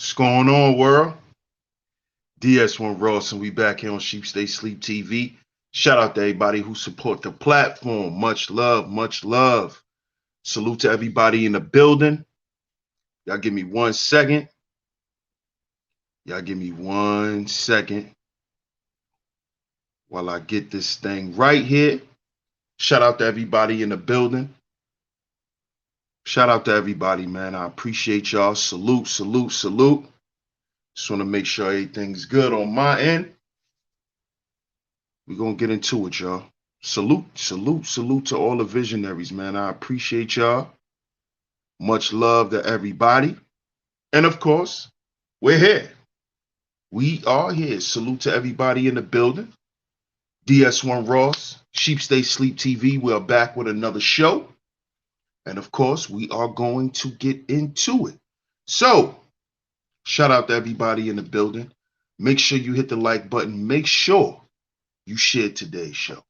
What's going on, world? DS1 Ross, and we back here on Sheep Stay Sleep TV. Shout out to everybody who support the platform. Much love, much love. Salute to everybody in the building. Y'all give me 1 second. Y'all give me 1 second while I get this thing right here. Shout out to everybody in the building. Shout out to everybody, man. I appreciate y'all. Salute, salute, salute. Just want to make sure everything's good on my end. We're going to get into it, y'all. Salute, salute, salute to all the visionaries, man. I appreciate y'all. Much love to everybody. And of course, we're here. We are here. Salute to everybody in the building. DS1 Ross, Sheep Stay Sleep TV. We are back with another show. And of course, we are going to get into it. So, shout out to everybody in the building. Make sure you hit the like button. Make sure you share today's show.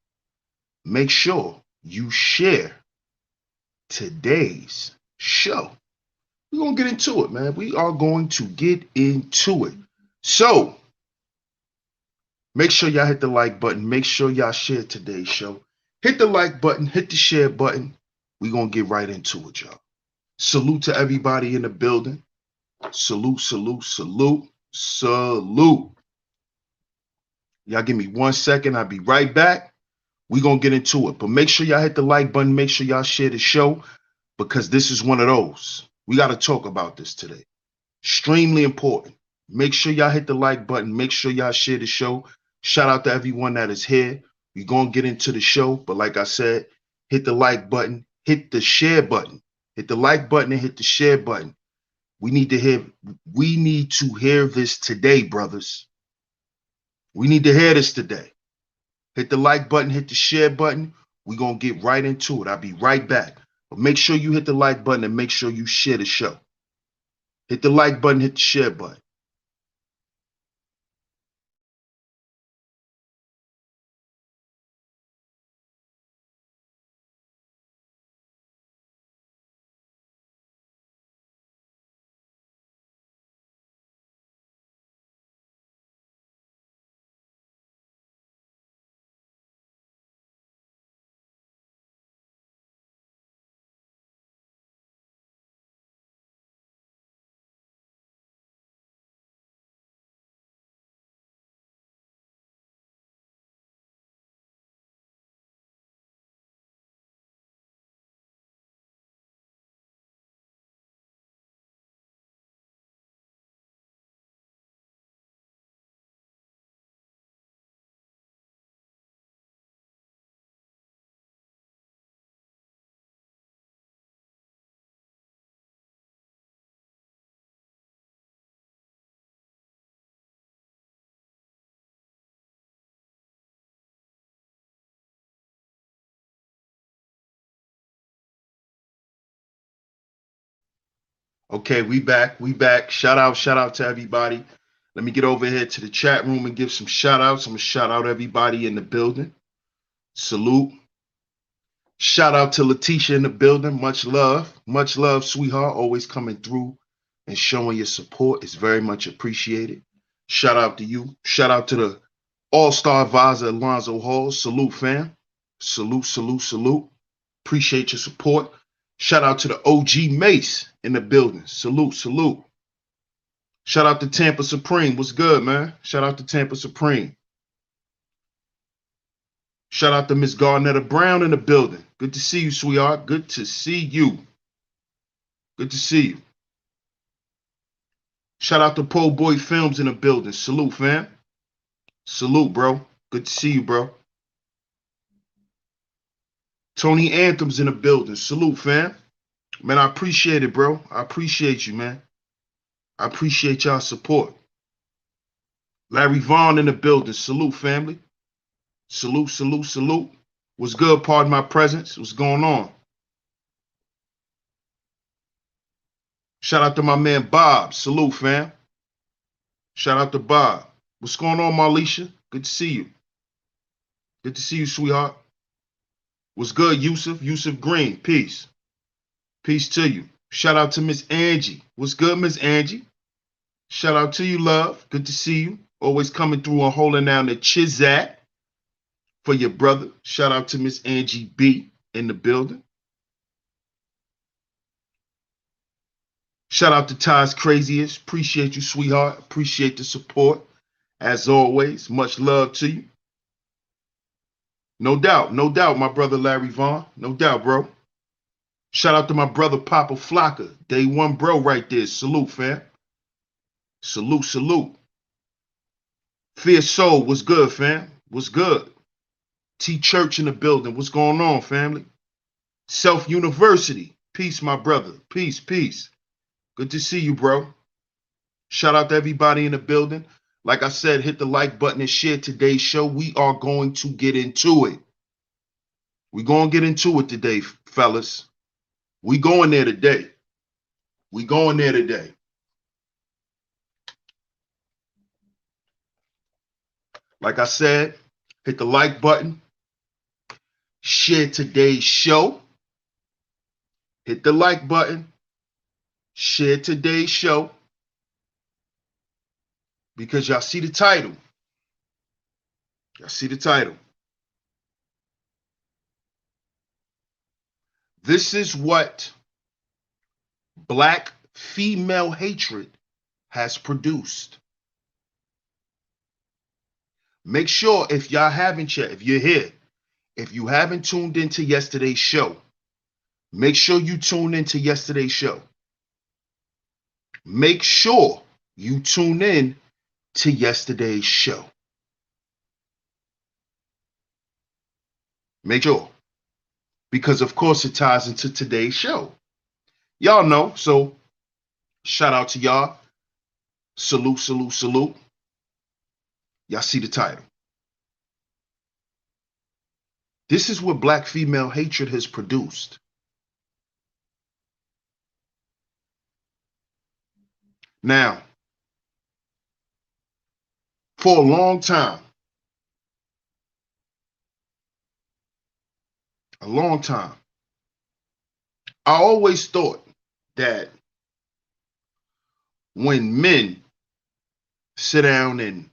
Make sure you share today's show. We're going to get into it, man. We are going to get into it. So, make sure y'all hit the like button. Make sure y'all share today's show. Hit the like button. Hit the share button. We're going to get right into it, y'all. Salute to everybody in the building. Salute, salute, salute, salute. Y'all give me 1 second. I'll be right back. We're going to get into it. But make sure y'all hit the like button. Make sure y'all share the show because this is one of those. We got to talk about this today. Extremely important. Make sure y'all hit the like button. Make sure y'all share the show. Shout out to everyone that is here. We're going to get into the show. But like I said, hit the like button. Hit the share button. Hit the like button and hit the share button. We need to hear this today, brothers. We need to hear this today. Hit the like button, hit the share button. We're going to get right into it. I'll be right back. But make sure you hit the like button and make sure you share the show. Hit the like button, hit the share button. Okay, we back. We back. Shout out to everybody. Let me get over here to the chat room and give some shout outs. I'm going to shout out everybody in the building. Salute. Shout out to Letitia in the building. Much love, sweetheart. Always coming through and showing your support is very much appreciated. Shout out to you. Shout out to the All-Star Advisor, Alonzo Hall. Salute, fam. Salute, salute, salute. Appreciate your support. Shout out to the OG Mace in the building. Salute, salute. Shout out to Tampa Supreme. What's good, man? Shout out to Tampa Supreme. Shout out to Miss Garnetta Brown in the building. Good to see you, sweetheart. Good to see you. Good to see you. Shout out to Po Boy Films in the building. Salute, fam. Salute, bro. Good to see you, bro. Tony Anthem's in the building. Salute, fam. Man, I appreciate it, bro. I appreciate you, man. I appreciate y'all support. Larry Vaughn in the building. Salute, family. Salute, salute, salute. What's good? Pardon my presence. What's going on? Shout out to my man Bob. Salute, fam. Shout out to Bob. What's going on, Marlisha? Good to see you. Good to see you, sweetheart. What's good, Yusuf? Yusuf Green. Peace. Peace to you. Shout out to Miss Angie. What's good, Miss Angie? Shout out to you, love. Good to see you. Always coming through and holding down the Chizat for your brother. Shout out to Miss Angie B in the building. Shout out to Ty's Craziest. Appreciate you, sweetheart. Appreciate the support. As always, much love to you. No doubt, my brother Larry Vaughn. No doubt, bro. Shout out to my brother Papa Flocka. Day one, bro, right there. Salute, fam. Salute, salute. Fierce Soul, what's good, fam? What's good? T Church in the building. What's going on, family? Self University. Peace, my brother. Peace, peace. Good to see you, bro. Shout out to everybody in the building. Like I said, hit the like button and share today's show. We are going to get into it. We're going to get into it today, fellas. We going there today. We going there today. Like I said, hit the like button. Share today's show. Hit the like button. Share today's show. Because y'all see the title. Y'all see the title. This is what black female hatred has produced. Make sure if y'all haven't yet, if you're here, if you haven't tuned into yesterday's show, make sure you tune into yesterday's show. Make sure you tune in to yesterday's show. Make sure. Because of course it ties into today's show. Y'all know, so shout out to y'all. Salute, salute, salute. Y'all see the title. This is what black female hatred has produced. Now, for a long time, I always thought that when men sit down and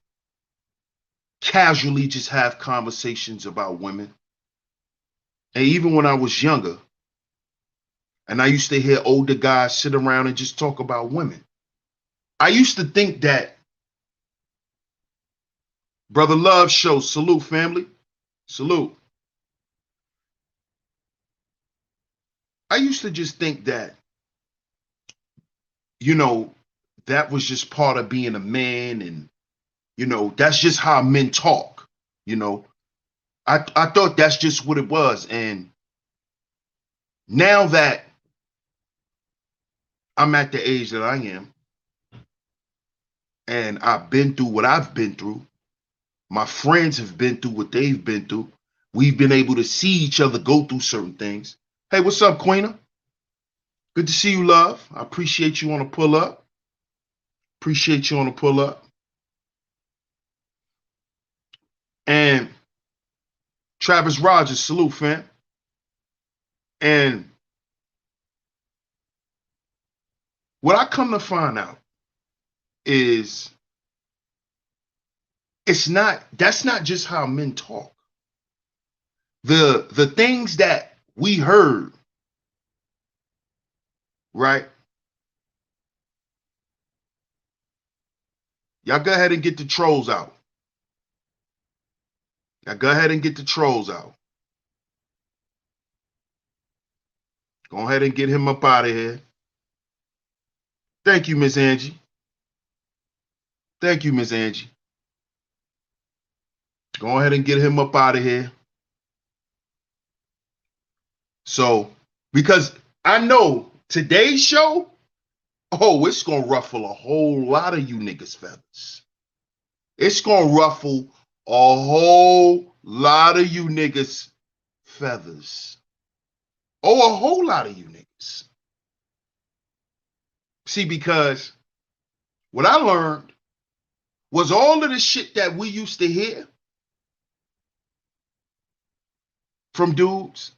casually just have conversations about women, and even when I was younger, and I used to hear older guys sit around and just talk about women, I used to think that, Brother Love Show, salute, family, salute. I used to just think that, that was just part of being a man, and, that's just how men talk, I thought that's just what it was. And now that I'm at the age that I am, and I've been through what I've been through, my friends have been through what they've been through, we've been able to see each other go through certain things. Hey, what's up, Queena? Good to see you, love. I appreciate you on the pull up. Appreciate you on the pull up. And Travis Rogers, salute, fam. And what I come to find out is that's not just how men talk. The things that we heard, right? Y'all go ahead and get the trolls out. Y'all go ahead and get the trolls out. Go ahead and get him up out of here. Thank you, Miss Angie. Thank you, Miss Angie. Go ahead and get him up out of here. So, because I know today's show, it's going to ruffle a whole lot of you niggas' feathers. It's going to ruffle a whole lot of you niggas' feathers. Oh, a whole lot of you niggas. See, because what I learned was all of the shit that we used to hear from dudes,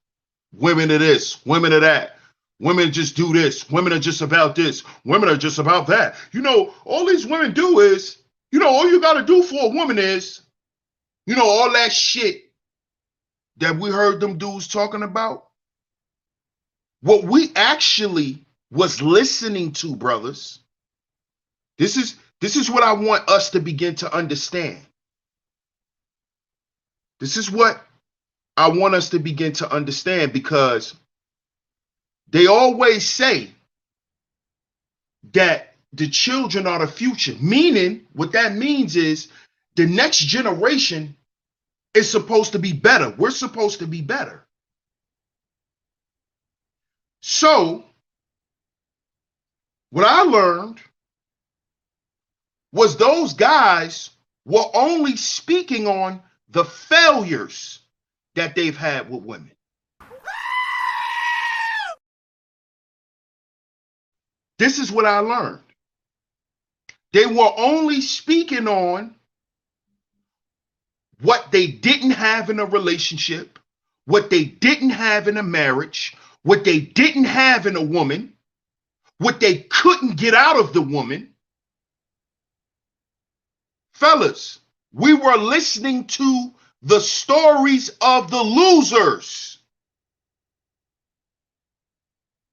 women of this, women of that, Women just do this. Women are just about this. Women are just about that. You know, all these women do is, you know, all you got to do for a woman is, you know, all that shit that we heard them dudes talking about. What we actually was listening to, brothers, this is what I want us to begin to understand. This is what I want us to begin to understand, because they always say that the children are the future, meaning what that means is the next generation is supposed to be better. We're supposed to be better. So what I learned was those guys were only speaking on the failures that they've had with women. This is what I learned. They were only speaking on what they didn't have in a relationship, what they didn't have in a marriage, what they didn't have in a woman, what they couldn't get out of the woman. Fellas, we were listening to the stories of the losers.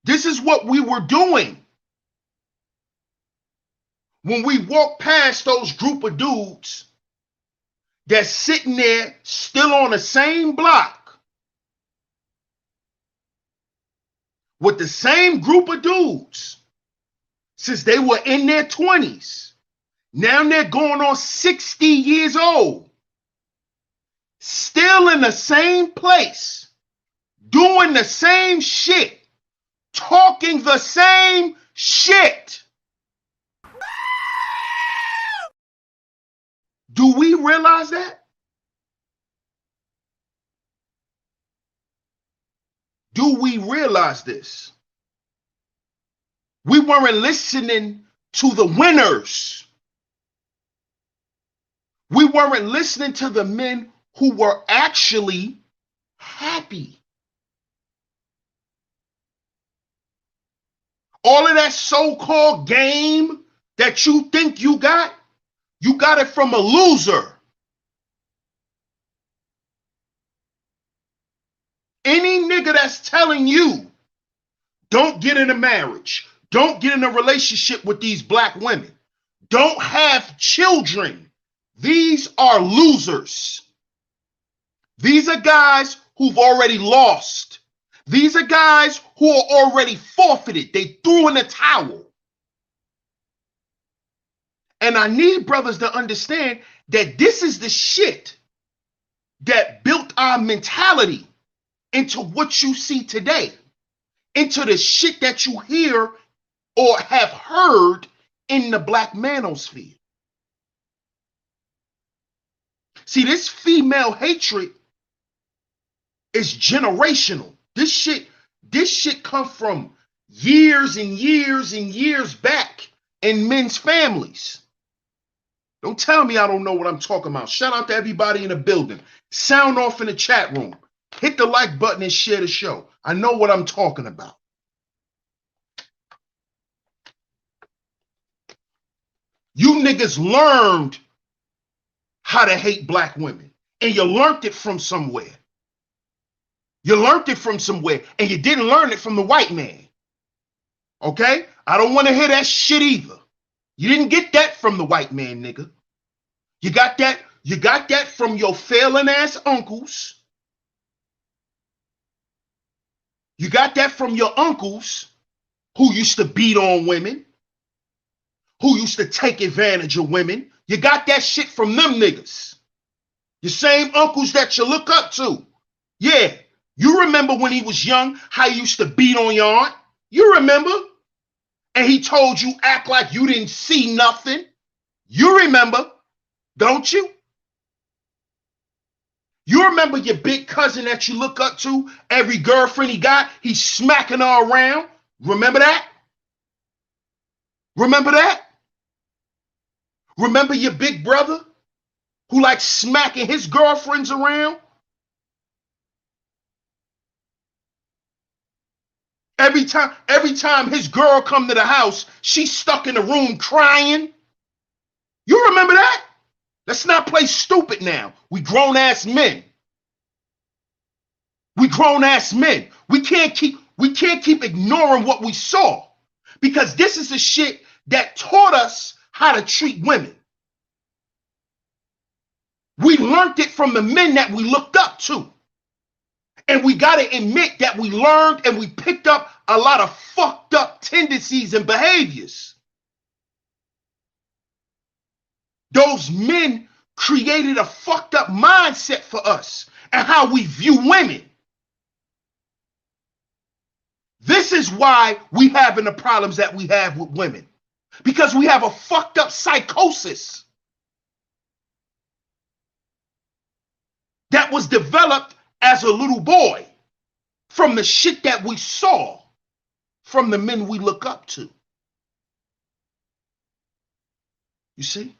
This is what we were doing. When we walk past those group of dudes that's sitting there still on the same block with the same group of dudes since they were in their 20s. Now they're going on 60 years old, still in the same place, doing the same shit, talking the same shit. Do we realize that? Do we realize this? We weren't listening to the winners. We weren't listening to the men who were actually happy. All of that so-called game that you think you got it from a loser. Any nigga that's telling you, don't get in a marriage, don't get in a relationship with these black women, don't have children, these are losers. These are guys who've already lost. These are guys who are already forfeited. They threw in the towel. And I need brothers to understand that this is the shit that built our mentality into what you see today, into the shit that you hear or have heard in the black manosphere. See, this female hatred is generational. This shit come from years and years and years back in men's families. Don't tell me I don't know what I'm talking about. Shout out to everybody in the building. Sound off in the chat room. Hit the like button and share the show. I know what I'm talking about. You niggas learned how to hate black women, and you learned it from somewhere. You learned it from somewhere, and you didn't learn it from the white man. Okay? I don't want to hear that shit either. You didn't get that from the white man, nigga. You got that from your failing ass uncles. You got that from your uncles who used to beat on women, who used to take advantage of women. You got that shit from them niggas. The same uncles that you look up to. Yeah, you remember when he was young, how he used to beat on your aunt? You remember? And he told you, act like you didn't see nothing. You remember, don't you? You remember your big cousin that you look up to? Every girlfriend he got, he's smacking her around. Remember that? Remember that? Remember your big brother who likes smacking his girlfriends around? Every time his girl come to the house, she's stuck in the room crying. You remember that? Let's not play stupid now. We grown ass men. We grown ass men. We can't keep ignoring what we saw, because this is the shit that taught us how to treat women. We learned it from the men that we looked up to. And we got to admit that we learned and we picked up a lot of fucked up tendencies and behaviors. Those men created a fucked up mindset for us and how we view women. This is why we having the problems that we have with women, because we have a fucked up psychosis that was developed as a little boy from the shit that we saw from the men we look up to. You see?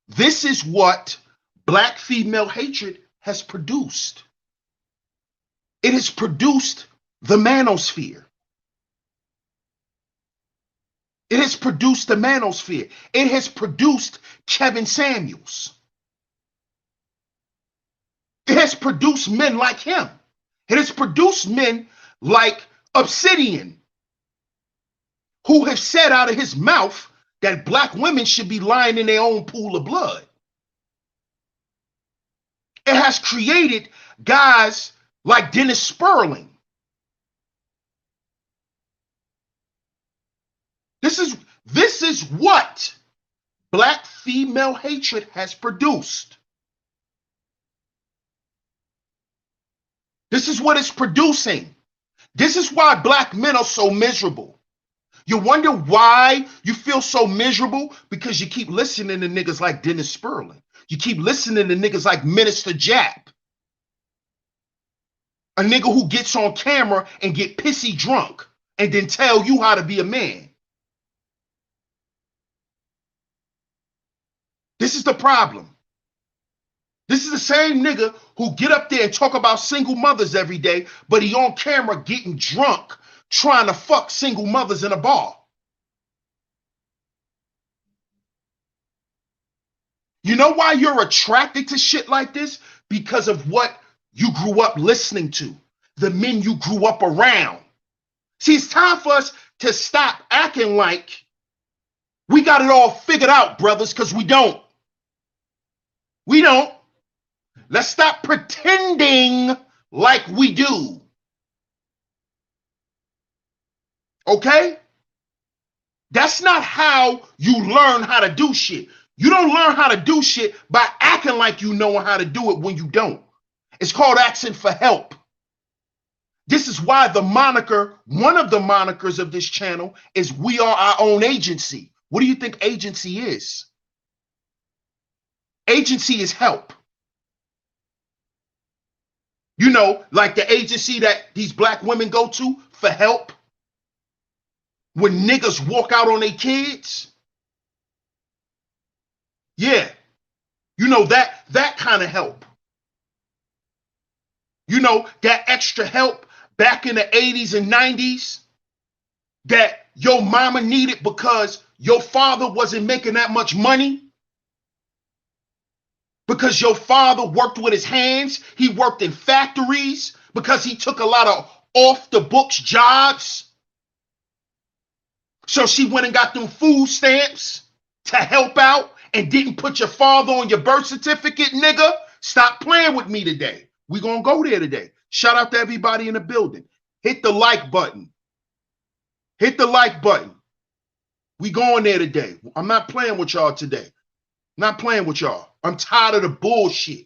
This is what black female hatred has produced. It has produced the manosphere. It has produced the manosphere. It has produced Kevin Samuels. It has produced men like him. It has produced men like Obsidian, who have said out of his mouth that black women should be lying in their own pool of blood. It has created guys like Dennis Sperling. This is what black female hatred has produced. This is what it's producing. This is why black men are so miserable. You wonder why you feel so miserable? Because you keep listening to niggas like Dennis Sperling. You keep listening to niggas like Minister Jap. A nigga who gets on camera and get pissy drunk and then tell you how to be a man. This is the problem. This is the same nigga who get up there and talk about single mothers every day, but he on camera getting drunk trying to fuck single mothers in a bar. You know why you're attracted to shit like this? Because of what you grew up listening to, the men you grew up around. See, it's time for us to stop acting like we got it all figured out, brothers, because we don't. We don't. Let's stop pretending like we do. Okay? That's not how you learn how to do shit. You don't learn how to do shit by acting like you know how to do it when you don't. It's called asking for help. This is why the moniker, one of the monikers of this channel, is we are our own agency. What do you think agency is? Agency is help. You know, like the agency that these black women go to for help when niggas walk out on their kids. Yeah. You know, that kind of help. You know, that extra help back in the 80s and 90s that your mama needed because your father wasn't making that much money. Because your father worked with his hands. He worked in factories because he took a lot of off the books jobs. So she went and got them food stamps to help out and didn't put your father on your birth certificate, nigga. Stop playing with me today. We gonna go there today. Shout out to everybody in the building. Hit the like button. Hit the like button. We going there today. I'm not playing with y'all today. Not playing with y'all. I'm tired of the bullshit.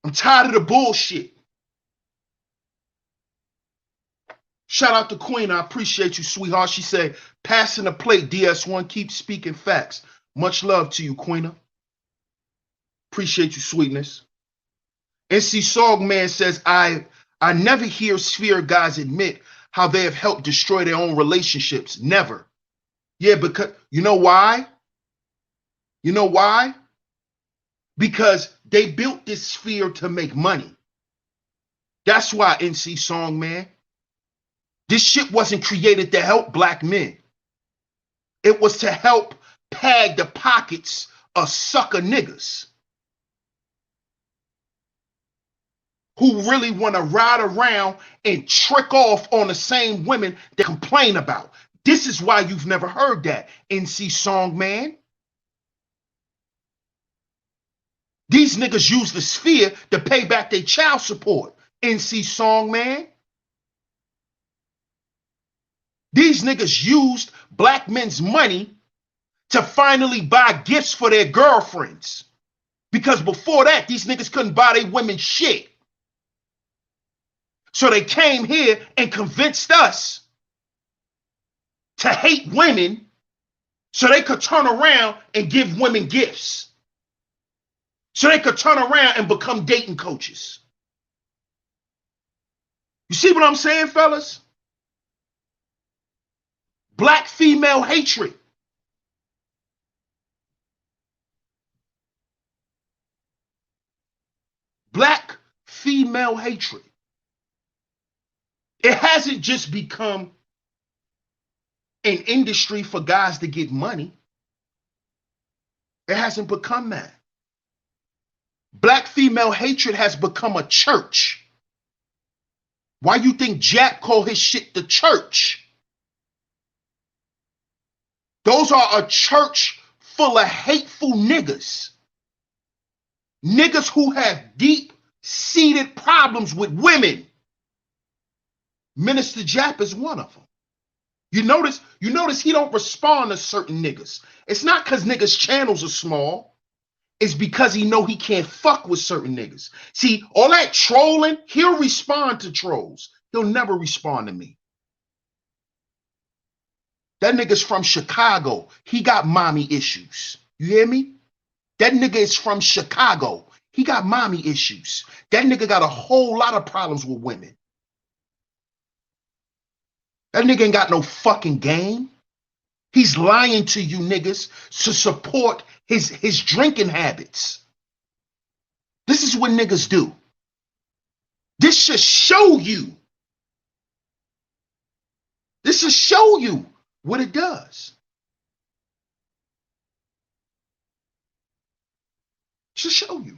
I'm tired of the bullshit. Shout out to Queen. I appreciate you, sweetheart. She said, passing the plate, DS1, keep speaking facts. Much love to you, Queena. Appreciate you, sweetness. NC Sogman says, I never hear Sphere guys admit how they have helped destroy their own relationships. Never. Yeah, because you know why? You know why? Because they built this sphere to make money. That's why, NC Song, man. This shit wasn't created to help black men. It was to help pad the pockets of sucker niggas who really want to ride around and trick off on the same women they complain about. This is why you've never heard that, NC Song, man. These niggas use the sphere to pay back their child support, NC Song, man. These niggas used black men's money to finally buy gifts for their girlfriends. Because before that, these niggas couldn't buy their women shit. So they came here and convinced us to hate women so they could turn around and give women gifts. So they could turn around and become dating coaches. You see what I'm saying, fellas? Black female hatred. Black female hatred. It hasn't just become an industry for guys to get money. It hasn't become that. Black female hatred has become a church. Why you think Jack called his shit the church? Those are a church full of hateful niggas. Niggas who have deep-seated problems with women. Minister Jap is one of them. You notice he don't respond to certain niggas. It's not because niggas' channels are small. It's because he know he can't fuck with certain niggas. See, all that trolling, he'll respond to trolls. He'll never respond to me. That nigga's from Chicago. He got mommy issues. You hear me? That nigga is from Chicago. He got mommy issues. That nigga got a whole lot of problems with women. That nigga ain't got no fucking game. He's lying to you niggas to support his drinking habits. This is what niggas do. This should show you. This should show you what it does. It should show you.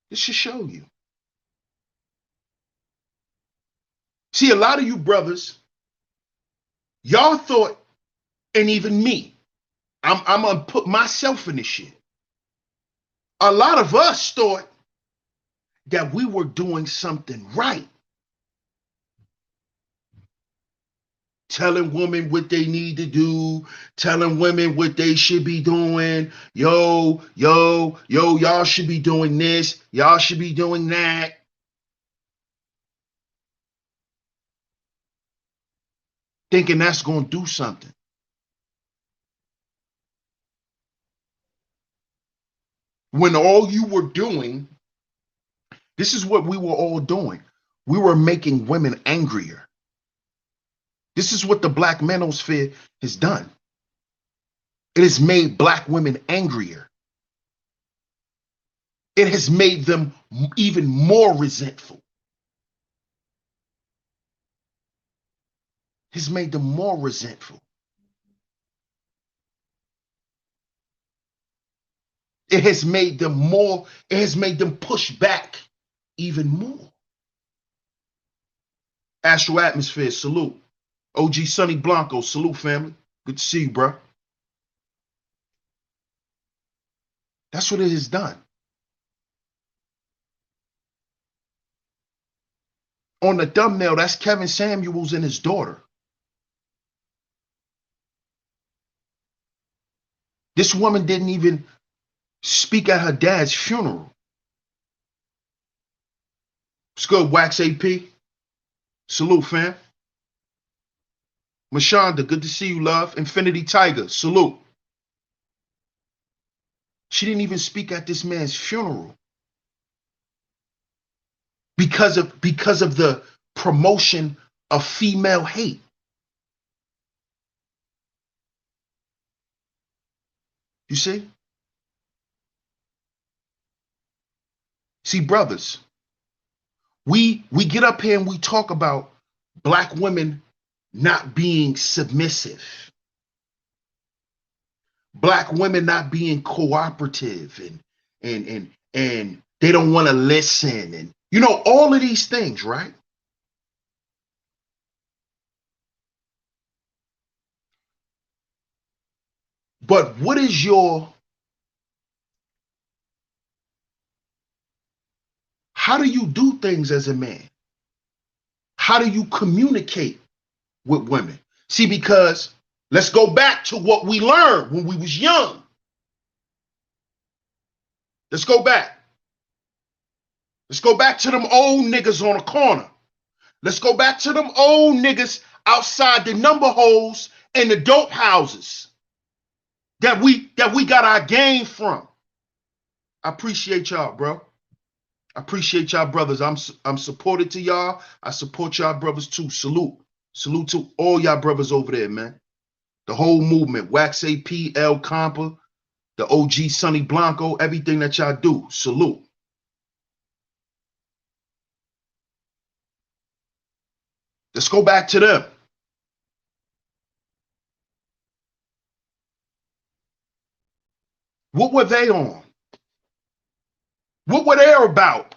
It should show you. See, a lot of you brothers, y'all thought, and even me, I'm gonna put myself in this shit. A lot of us thought that we were doing something right. Telling women what they need to do, telling women what they should be doing. Yo, y'all should be doing this. Y'all should be doing that. Thinking that's going to do something. When all you were doing, this is what we were all doing. We were making women angrier. This is what the black manosphere has done. It has made black women angrier. It has made them even more resentful. It has made them more resentful. It has made them push back even more. Astral Atmosphere, salute. OG Sonny Blanco, salute family. Good to see you, bro. That's what it has done. On the thumbnail, that's Kevin Samuels and his daughter. This woman didn't even speak at her dad's funeral. It's good, Wax AP. Salute, fam. Mashonda, good to see you, love. Infinity Tiger, salute. She didn't even speak at this man's funeral because of the promotion of female hate. You see? See, brothers, we get up here and we talk about black women not being submissive, black women not being cooperative, and they don't want to listen, and all of these things, right? But what is how do you do things as a man? How do you communicate with women? See, because let's go back to what we learned when we was young. Let's go back. Let's go back to them old niggas on the corner. Let's go back to them old niggas outside the number holes and the dope houses that we got our game from. I appreciate y'all, bro. I appreciate y'all, brothers. I'm supported to y'all. I support y'all, brothers, too. Salute. Salute to all y'all brothers over there, man. The whole movement. Wax AP, El Compa, the OG Sonny Blanco, everything that y'all do. Salute. Let's go back to them. What were they on? What were they about?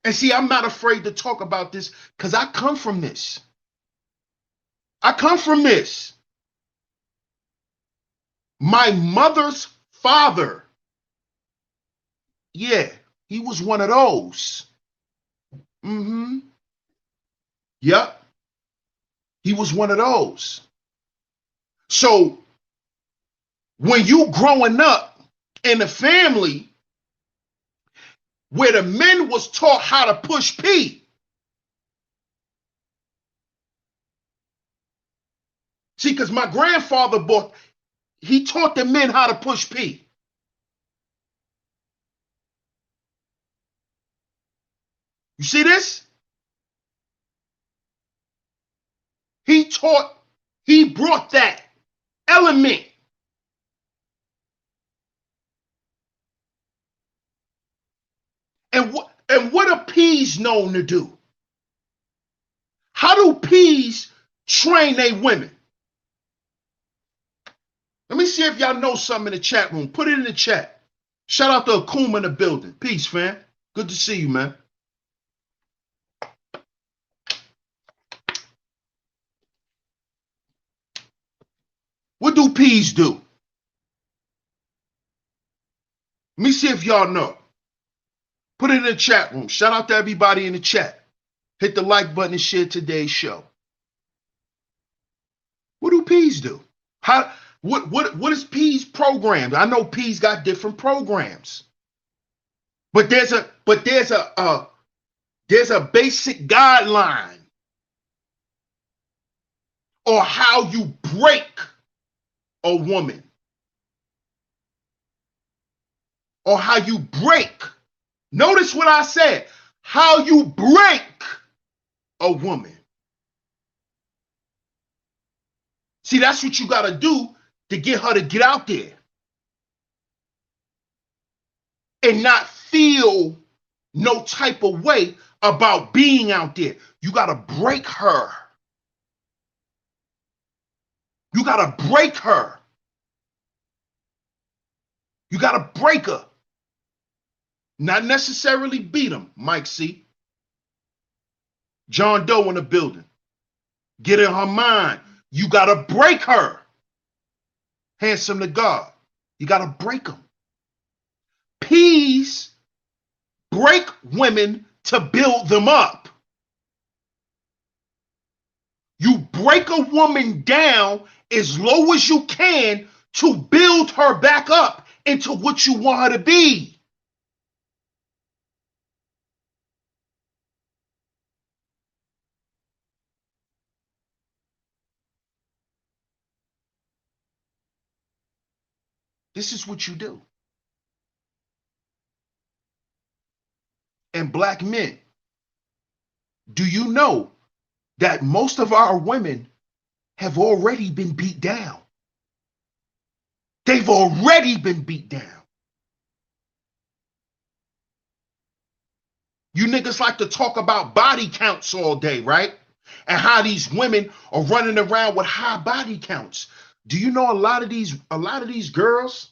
And see, I'm not afraid to talk about this because I come from this. I come from this. My mother's father, yeah, he was one of those. Yep. He was one of those. So when you growing up in a family where the men was taught how to push P, see, because my grandfather he taught the men how to push P. You see this? He brought that element. And what are P's known to do? How do P's train their women? Let me see if y'all know something in the chat room. Put it in the chat. Shout out to Akuma in the building. Peace, fam. Good to see you, man. What do P's do? Let me see if y'all know. Put it in the chat room. Shout out to everybody in the chat. Hit the like button and share today's show. What do P's do? What is P's program? I know P's got different programs. But there's a basic guideline or how you break a woman. Or how you break. Notice what I said. How you break a woman. See, that's what you got to do to get her to get out there. And not feel no type of way about being out there. You got to break her. You got to break her. You got to break her. Not necessarily beat him, Mike C. John Doe in the building. Get in her mind. You got to break her. Handsome to God. You got to break them. P's break women to build them up. You break a woman down as low as you can to build her back up into what you want her to be. This is what you do. And black men, do you know that most of our women have already been beat down? They've already been beat down. You niggas like to talk about body counts all day, right? And how these women are running around with high body counts. Do you know a lot of these girls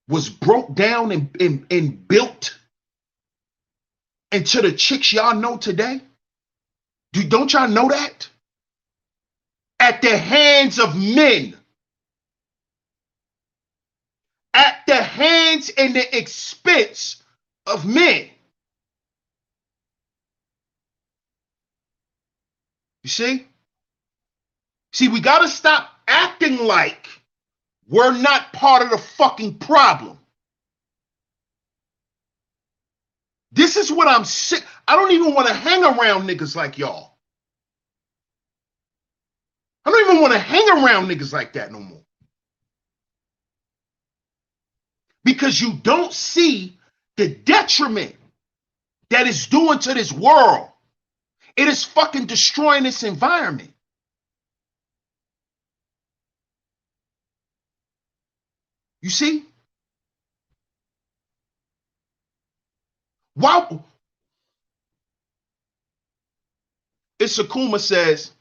was broke down and built into the chicks y'all know today? Don't y'all know that? At the hands of men. At the hands and the expense of men. You see? See, we got to stop acting like we're not part of the fucking problem. This is what I'm sick. I don't even want to hang around niggas like y'all. I don't even want to hang around niggas like that no more. Because you don't see the detriment that it's doing to this world. It is fucking destroying this environment. You see? Wow. Isakuma says,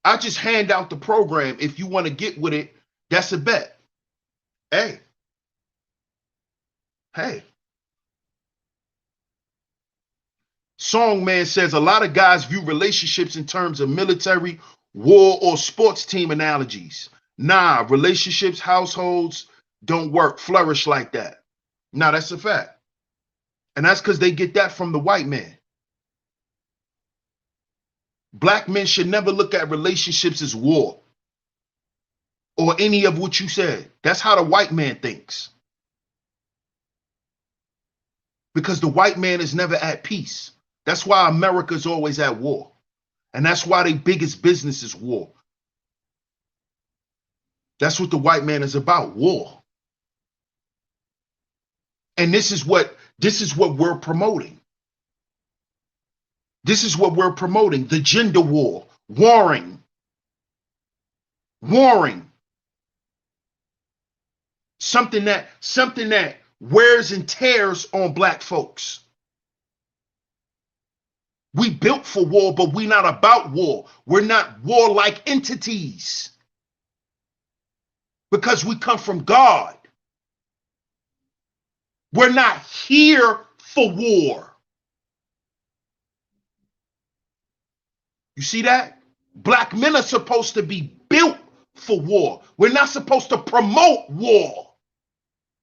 I just hand out the program. If you want to get with it, that's a bet. Hey. Songman says, a lot of guys view relationships in terms of military, war, or sports team analogies. Nah, relationships, households don't flourish like that. Nah, that's a fact. And that's because they get that from the white man. Black men should never look at relationships as war or any of what you said. That's how the white man thinks. Because the white man is never at peace. That's why America's always at war. And that's why their biggest business is war. That's what the white man is about, war. And this is what we're promoting. This is what we're promoting, the gender war, warring. Something that wears and tears on black folks. We built for war, but we're not about war. We're not warlike entities. Because we come from God. We're not here for war. You see that? Black men are supposed to be built for war. We're not supposed to promote war.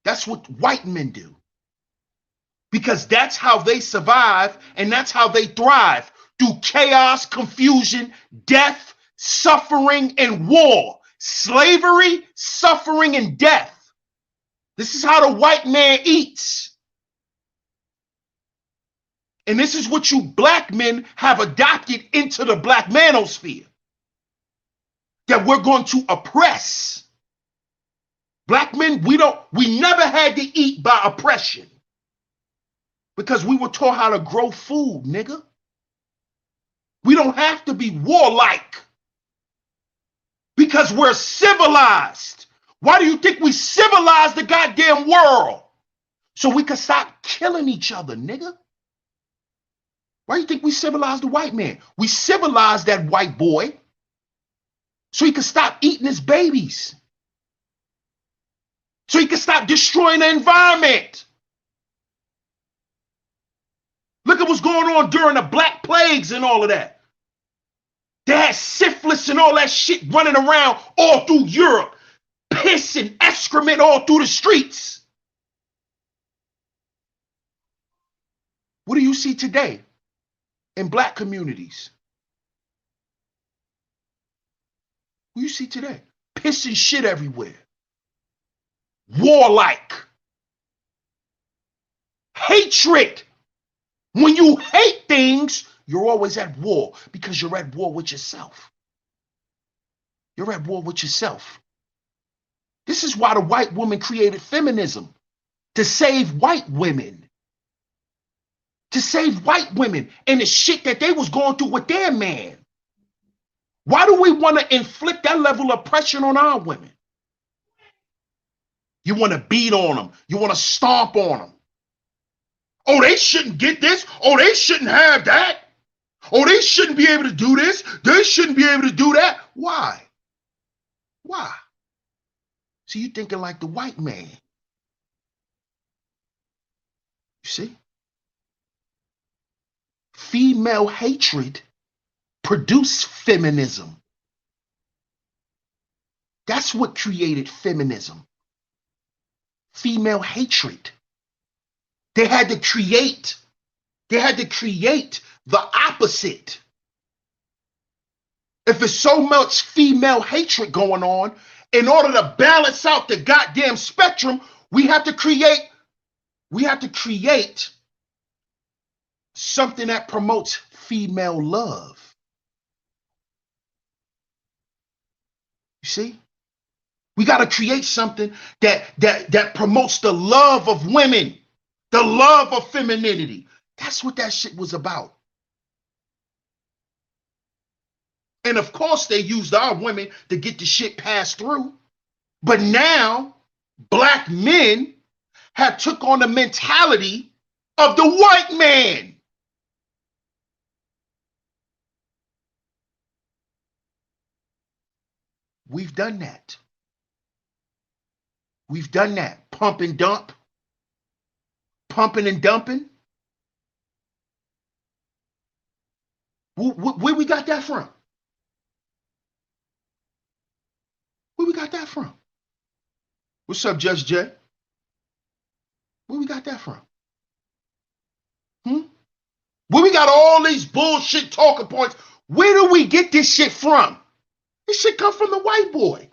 That's what white men do. Because that's how they survive and that's how they thrive. Through chaos, confusion, death, suffering, and war. Slavery, suffering, and death. This is how the white man eats. And this is what you black men have adopted into the black manosphere. That we're going to oppress. Black men, we never had to eat by oppression. Because we were taught how to grow food, nigga. We don't have to be warlike. Because we're civilized. Why do you think we civilized the goddamn world? So we could stop killing each other, nigga. Why do you think we civilized the white man? We civilized that white boy so he could stop eating his babies. So he could stop destroying the environment. Look at what's going on during the Black Plagues and all of that. They had syphilis and all that shit running around all through Europe. Piss and excrement all through the streets. What do you see today in black communities? What do you see today? Piss and shit everywhere. Warlike. Hatred. When you hate things, you're always at war because you're at war with yourself. You're at war with yourself. This is why the white woman created feminism, to save white women. To save white women and the shit that they was going through with their man. Why do we want to inflict that level of pressure on our women? You want to beat on them. You want to stomp on them. Oh, they shouldn't get this. Oh, they shouldn't have that. Oh, they shouldn't be able to do this. They shouldn't be able to do that. Why? Why? See, you thinking like the white man. You see? Female hatred produced feminism. That's what created feminism. Female hatred. They had to create the opposite. If there's so much female hatred going on, in order to balance out the goddamn spectrum, we have to create something that promotes female love. You see? We got to create something that promotes the love of women, the love of femininity. That's what that shit was about. And of course, they used our women to get the shit passed through. But now, black men have took on the mentality of the white man. We've done that. We've done that. Pump and dump. Pumping and dumping. Where we got that from? Where we got that from? What's up, Judge Jay? Where we got that from? Where we got all these bullshit talking points? Where do we get this shit from? This shit come from the white boy.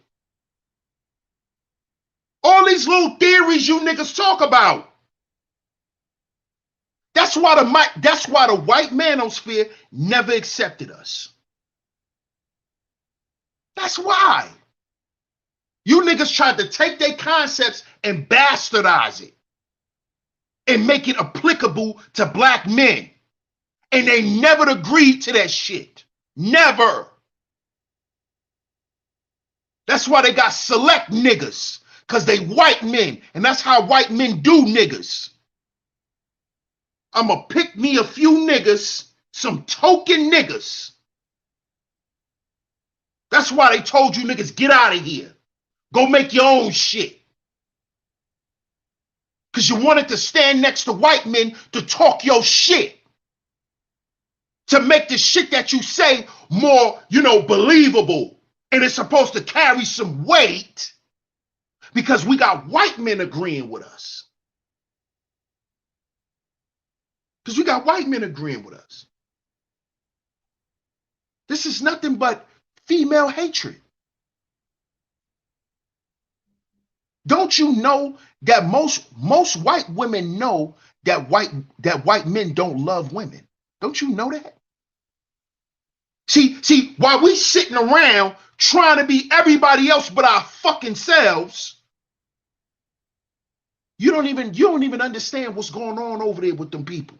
All these little theories you niggas talk about. That's why the white manosphere never accepted us. That's why. You niggas tried to take their concepts and bastardize it and make it applicable to black men. And they never agreed to that shit. Never. That's why they got select niggas, because they white men, and that's how white men do niggas. I'ma pick me a few niggas, some token niggas. That's why they told you niggas, get out of here. Go make your own shit. Because you wanted to stand next to white men to talk your shit. To make the shit that you say more, believable. And it's supposed to carry some weight. Because we got white men agreeing with us. Because we got white men agreeing with us. This is nothing but female hatred. Don't you know that most white women know that white men don't love women? Don't you know that? See, while we sitting around trying to be everybody else but our fucking selves, you don't even understand what's going on over there with them people.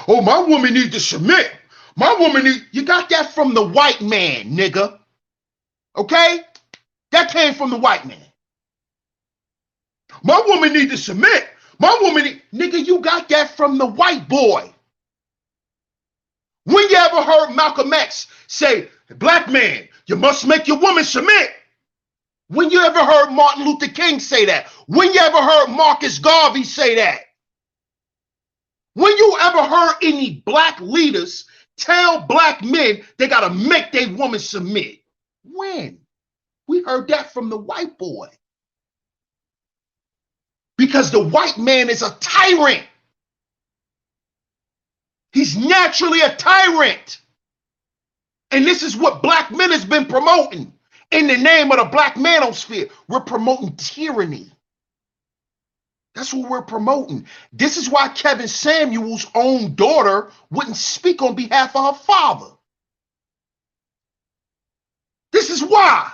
Oh, my woman needs to submit. You got that from the white man, nigga. Okay? That came from the white man. My woman needs to submit. Nigga, you got that from the white boy. When you ever heard Malcolm X say, black man, you must make your woman submit? When you ever heard Martin Luther King say that? When you ever heard Marcus Garvey say that? When you ever heard any black leaders tell black men they got to make their woman submit? When? We heard that from the white boy. Because the white man is a tyrant. He's naturally a tyrant. And this is what black men has been promoting. In the name of the black manosphere, we're promoting tyranny. That's what we're promoting. This is why Kevin Samuel's own daughter wouldn't speak on behalf of her father. This is why.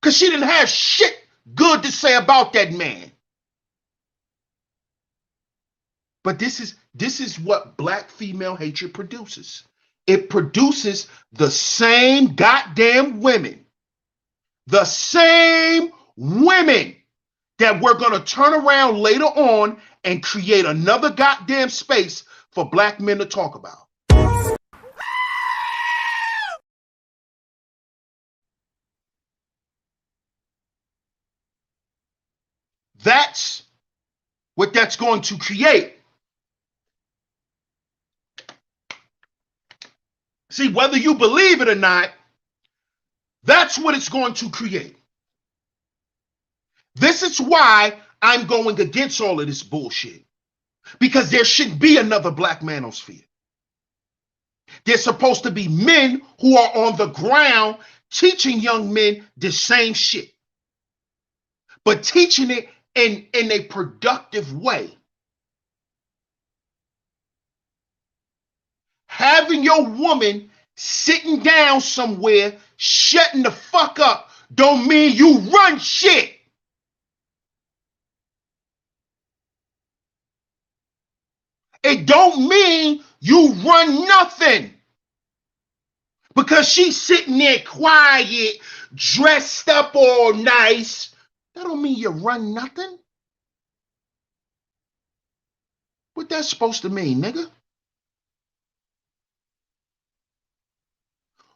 Because she didn't have shit good to say about that man. But this is what black female hatred produces. It produces the same goddamn women. The same women that we're going to turn around later on and create another goddamn space for black men to talk about. That's what that's going to create. See, whether you believe it or not, that's what it's going to create. This is why I'm going against all of this bullshit. Because there shouldn't be another black manosphere. There's supposed to be men who are on the ground teaching young men the same shit, but teaching it in a productive way. Having your woman sitting down somewhere, shutting the fuck up, don't mean you run shit. It don't mean you run nothing. Because she's sitting there quiet, dressed up all nice, that don't mean you run nothing. What that's supposed to mean, nigga?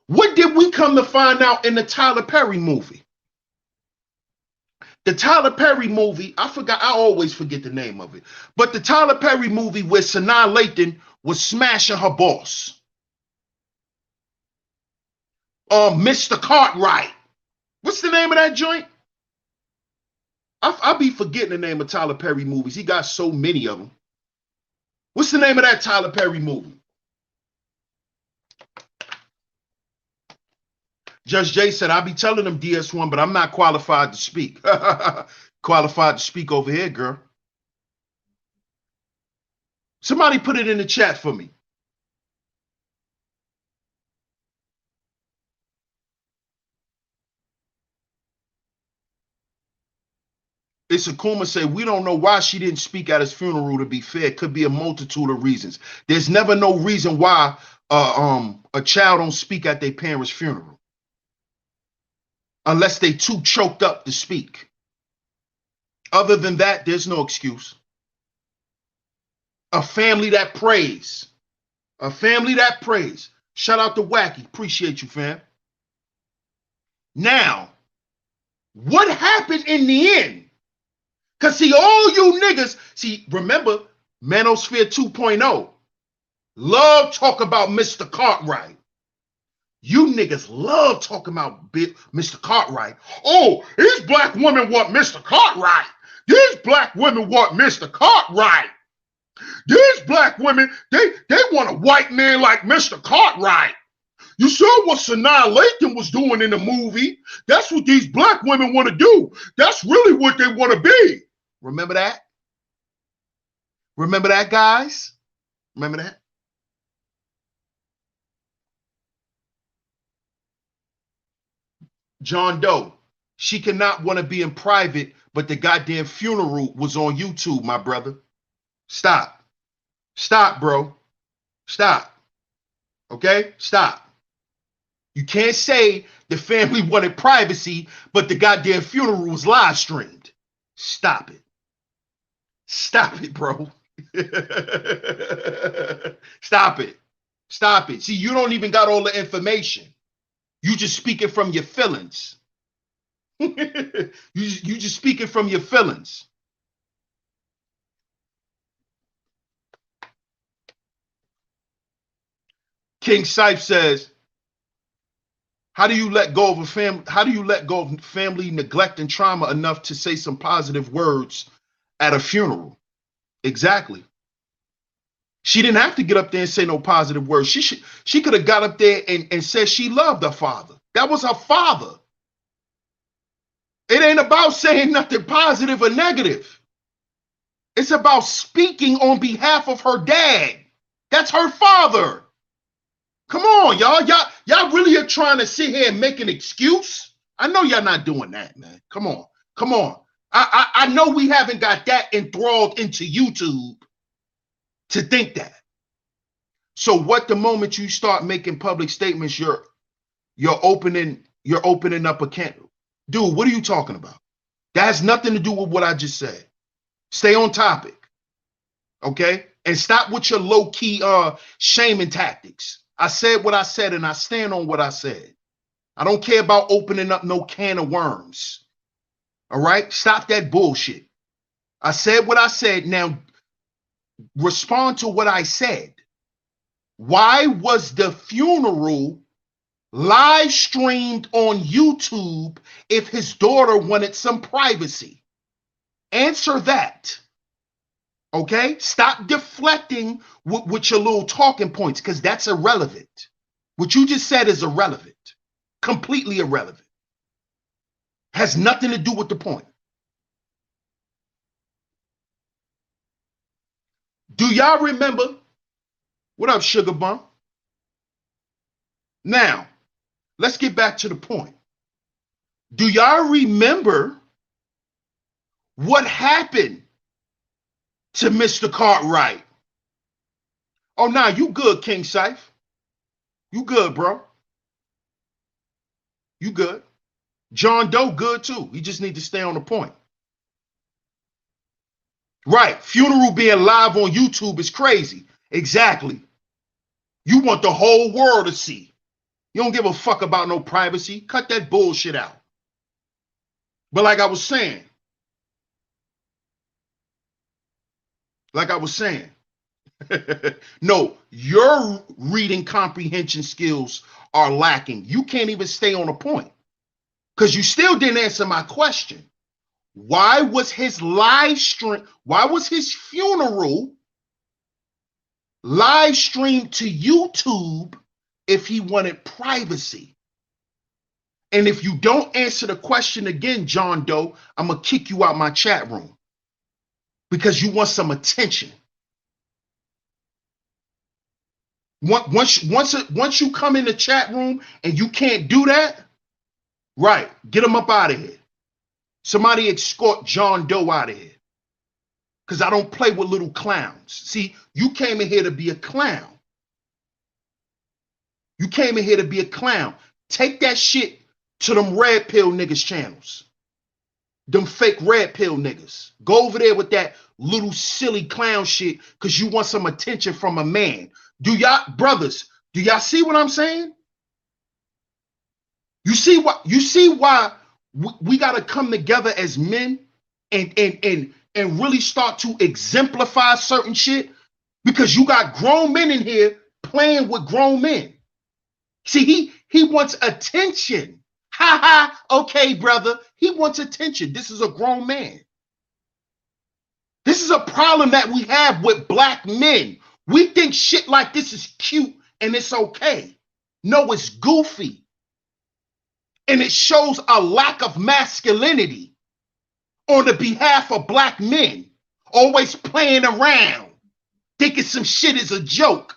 What did we come to find out in the Tyler Perry movie? The Tyler Perry movie, I always forget the name of it. But the Tyler Perry movie where Sanaa Lathan was smashing her boss. Mr. Cartwright. What's the name of that joint? I'll be forgetting the name of Tyler Perry movies. He got so many of them. What's the name of that Tyler Perry movie? Judge Jay said, I'll be telling them DS1, but I'm not qualified to speak. Qualified to speak over here, girl. Somebody put it in the chat for me. Isakuma said, we don't know why she didn't speak at his funeral, to be fair. It could be a multitude of reasons. There's never no reason why a child don't speak at their parents' funeral. Unless they too choked up to speak. Other than that, there's no excuse. A family that prays. A family that prays. Shout out to Wacky. Appreciate you, fam. Now, what happened in the end? Because see, all you niggas, see, remember, Manosphere 2.0. Love talk about Mr. Cartwright. You niggas love talking about Mr. Cartwright. Oh, these black women want Mr. Cartwright. These black women want Mr. Cartwright. These black women, they want a white man like Mr. Cartwright. You saw what Sanaa Lathan was doing in the movie. That's what these black women want to do. That's really what they want to be. Remember that? Remember that, guys? Remember that? John Doe, she cannot want to be in private, but the goddamn funeral was on YouTube, my brother. Stop. Stop, bro. Stop. Okay? Stop. You can't say the family wanted privacy, but the goddamn funeral was live streamed. Stop it. Stop it, bro. Stop it. Stop it. See, you don't even got all the information. You just speaking from your feelings. you just speaking from your feelings. King Sipe says, how do you let go of a family? How do you let go of family neglect and trauma enough to say some positive words at a funeral? Exactly. She didn't have to get up there and say no positive words. She could have got up there and said she loved her father. That was her father. It ain't about saying nothing positive or negative. It's about speaking on behalf of her dad. That's her father. Come on, y'all. Y'all really are trying to sit here and make an excuse? I know y'all not doing that, man. Come on. Come on. I know we haven't got that enthralled into YouTube to think that. So what the moment you start making public statements, you're opening up a can. Dude, what are you talking about? That has nothing to do with what I just said. Stay on topic, okay? And stop with your low-key shaming tactics. I said what I said, and I stand on what I said. I don't care about opening up no can of worms. All right? Stop that bullshit. I said what I said. Now, respond to what I said. Why was the funeral live streamed on YouTube if his daughter wanted some privacy? Answer that. Okay? Stop deflecting with your little talking points, because that's irrelevant. What you just said is irrelevant. Completely irrelevant. Has nothing to do with the point. Do y'all remember? What up, Sugar Bump? Now, let's get back to the point. Do y'all remember what happened to Mr. Cartwright? Oh, nah, you good, King Syph. You good, bro. You good. John Doe good too. He just need to stay on the point. Right. Funeral being live on YouTube is crazy. Exactly. You want the whole world to see. You don't give a fuck about no privacy. Cut that bullshit out. But like I was saying, no, your reading comprehension skills are lacking. You can't even stay on a point because you still didn't answer my question. Why was his live stream, why was his funeral live streamed to YouTube if he wanted privacy? And if you don't answer the question again, John Doe, I'm going to kick you out my chat room because you want some attention. Once you come in the chat room and you can't do that, right, get him up out of here. Somebody escort John Doe out of here because I don't play with little clowns. See, you came in here to be a clown. You came in here to be a clown. Take that shit to them red pill niggas channels. Them fake red pill niggas. Go over there with that little silly clown shit because you want some attention from a man. Do y'all, brothers, do y'all see what I'm saying? You see why we got to come together as men and really start to exemplify certain shit? Because you got grown men in here playing with grown men. See, he wants attention. Ha ha, okay, brother. He wants attention. This is a grown man. This is a problem that we have with black men. We think shit like this is cute and it's okay. No, it's goofy. And it shows a lack of masculinity on the behalf of black men. Always playing around, thinking some shit is a joke.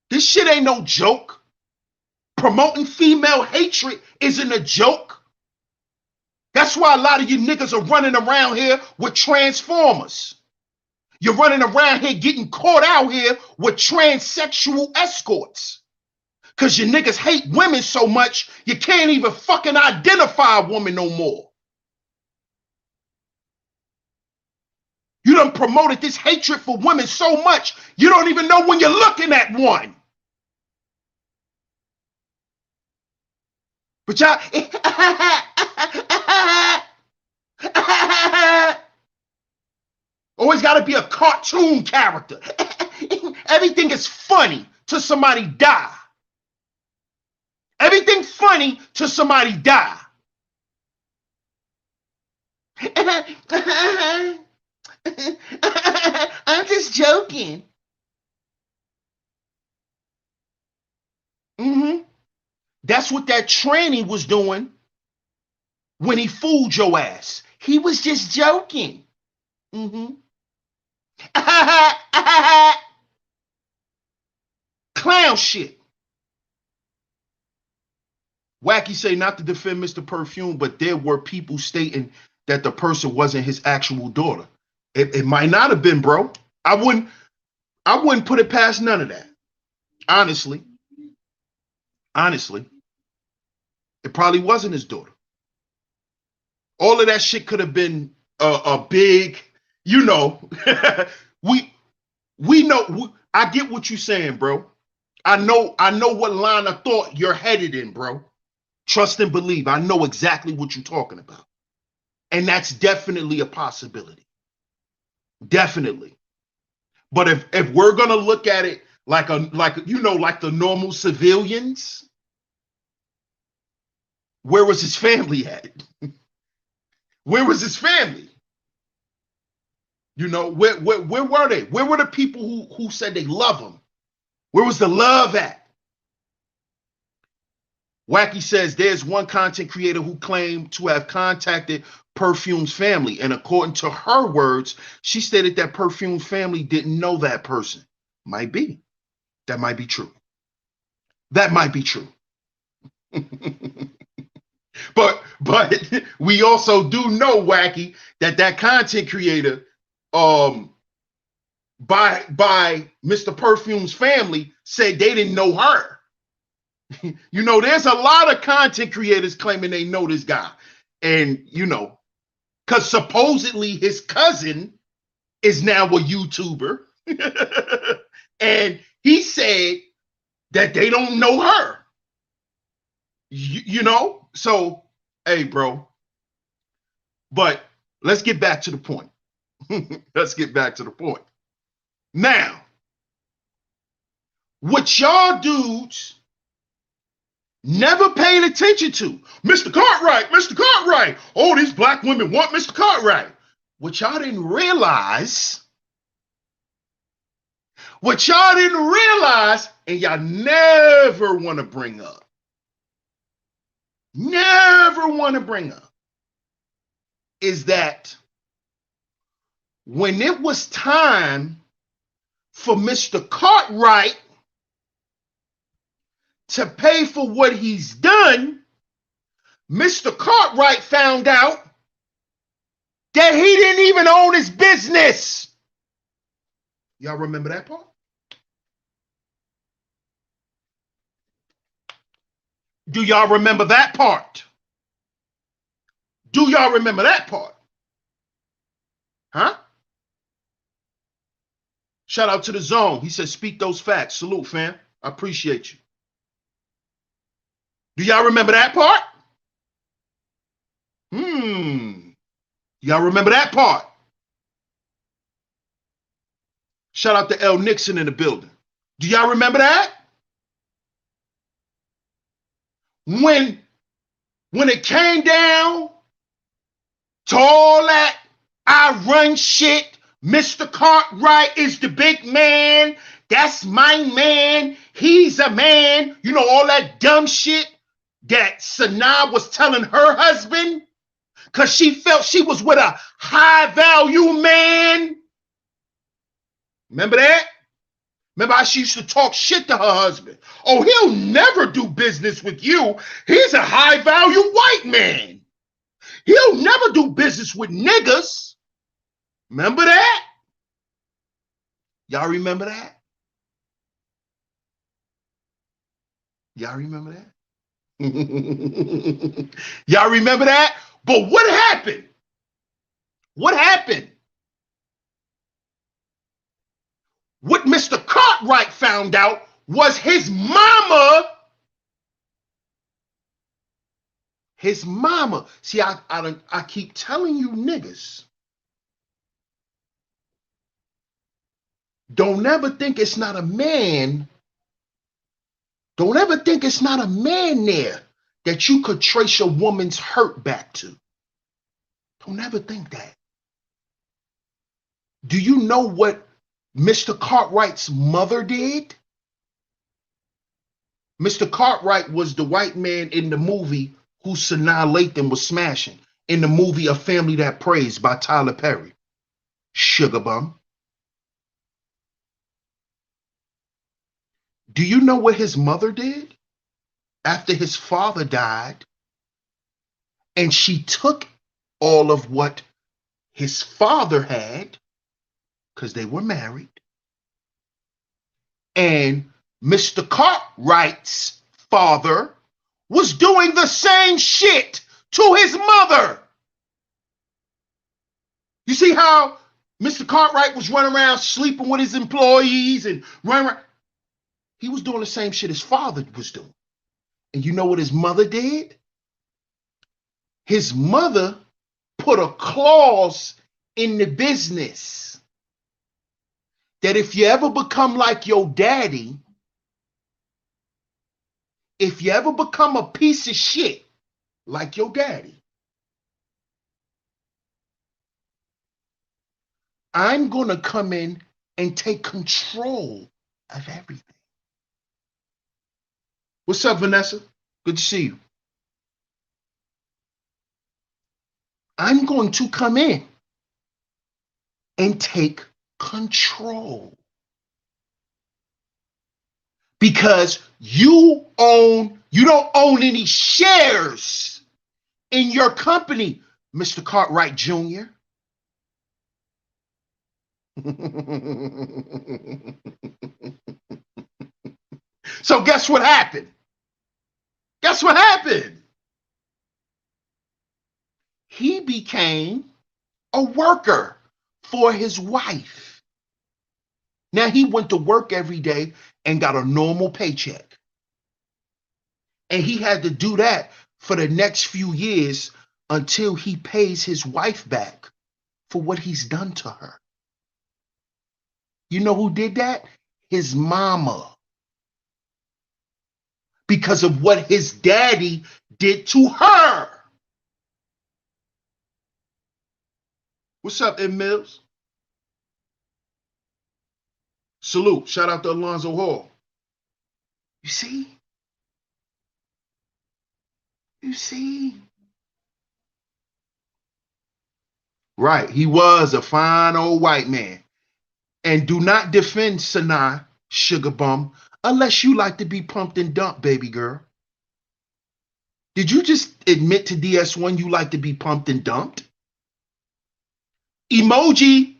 This shit ain't no joke. Promoting female hatred isn't a joke. That's why a lot of you niggas are running around here with transformers. You're running around here getting caught out here with transsexual escorts. Because you niggas hate women so much, you can't even fucking identify a woman no more. You done promoted this hatred for women so much, you don't even know when you're looking at one. But y'all, always got to be a cartoon character. Everything is funny till somebody die. Everything funny till somebody die. I'm just joking. That's what that tranny was doing when he fooled your ass. He was just joking. Clown shit. Wacky say not to defend Mr. Perfume, but there were people stating that the person wasn't his actual daughter. It might not have been, bro. I wouldn't put it past none of that. Honestly. It probably wasn't his daughter. All of that shit could have been a big, you know. we know. I get what you're saying, bro. I know what line of thought you're headed in, bro. Trust and believe. I know exactly what you're talking about. And that's definitely a possibility. Definitely. But if we're gonna look at it like like the normal civilians, where was his family at? Where was his family? Where were they? Where were the people who said they love him? Where was the love at? Wacky says there's one content creator who claimed to have contacted Perfume's family, and according to her words, she stated that Perfume's family didn't know that person. Might be. That might be true. That might be true. but we also do know, Wacky, that content creator by Mr. Perfume's family said they didn't know her. There's a lot of content creators claiming they know this guy. And, because supposedly his cousin is now a YouTuber. And he said that they don't know her. So, hey, bro. But let's get back to the point. Let's get back to the point. Now, what y'all dudes never paid attention to, Mr. Cartwright. Oh, these black women want Mr. Cartwright. What y'all didn't realize, and y'all never want to bring up, is that when it was time for Mr. Cartwright to pay for what he's done, Mr. Cartwright found out that he didn't even own his business. Y'all remember that part? Do y'all remember that part? Do y'all remember that part? Huh? Shout out to the Zone. He said, speak those facts. Salute, fam. I appreciate you. Do y'all remember that part? Y'all remember that part? Shout out to L. Nixon in the building. Do y'all remember that? When it came down to all that I run shit, Mr. Cartwright is the big man. That's my man. He's a man. All that dumb shit that Sanaa was telling her husband because she felt she was with a high value man. Remember that? Remember how she used to talk shit to her husband? Oh, he'll never do business with you. He's a high value white man. He'll never do business with niggas. Remember that? Y'all remember that? Y'all remember that? Y'all remember that? But what happened? What happened? What Mr. Cartwright found out was his mama. See, I keep telling you niggas, don't ever think it's not a man. Don't ever think it's not a man there that you could trace your woman's hurt back to. Don't ever think that. Do you know what Mr. Cartwright's mother did? Mr. Cartwright was the white man in the movie who Sanaa Lathan was smashing, in the movie A Family That Prays by Tyler Perry. Sugar bum. Do you know what his mother did after his father died? And she took all of what his father had, because they were married, and Mr. Cartwright's father was doing the same shit to his mother. You see how Mr. Cartwright was running around sleeping with his employees and running around? He was doing the same shit his father was doing. And you know what his mother did? His mother put a clause in the business that if you ever become like your daddy, if you ever become a piece of shit like your daddy, I'm going to come in and take control of everything. What's up, Vanessa? Good to see you. I'm going to come in and take control. Because you don't own any shares in your company, Mr. Cartwright Jr. So guess what happened? Guess what happened? He became a worker for his wife. Now he went to work every day and got a normal paycheck. And he had to do that for the next few years until he pays his wife back for what he's done to her. You know who did that? His mama. Because of what his daddy did to her. What's up, M. Mills? Salute. Shout out to Alonzo Hall. You see? You see? Right. He was a fine old white man. And do not defend Sanaa, sugar bum, unless you like to be pumped and dumped, baby girl. Did you just admit to DS1 you like to be pumped and dumped? Emoji.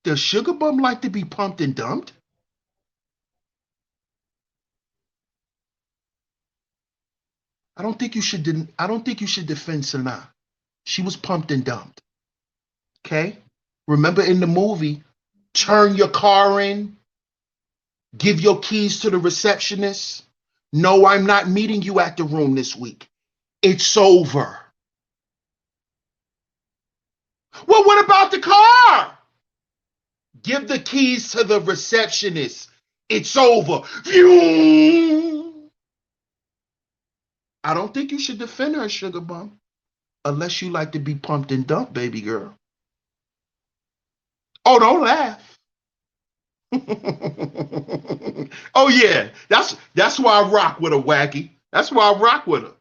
Does sugar bum like to be pumped and dumped? I don't think you should defend Sanaa. She was pumped and dumped. Okay? Remember in the movie, turn your car in, give your keys to the receptionist. No, I'm not meeting you at the room this week. It's over. Well, what about the car? Give the keys to the receptionist. It's over. I don't think you should defend her, sugar bum, unless you like to be pumped and dumped, baby girl. Oh, don't laugh. Oh yeah, that's why I rock with her, Wacky. That's why I rock with her.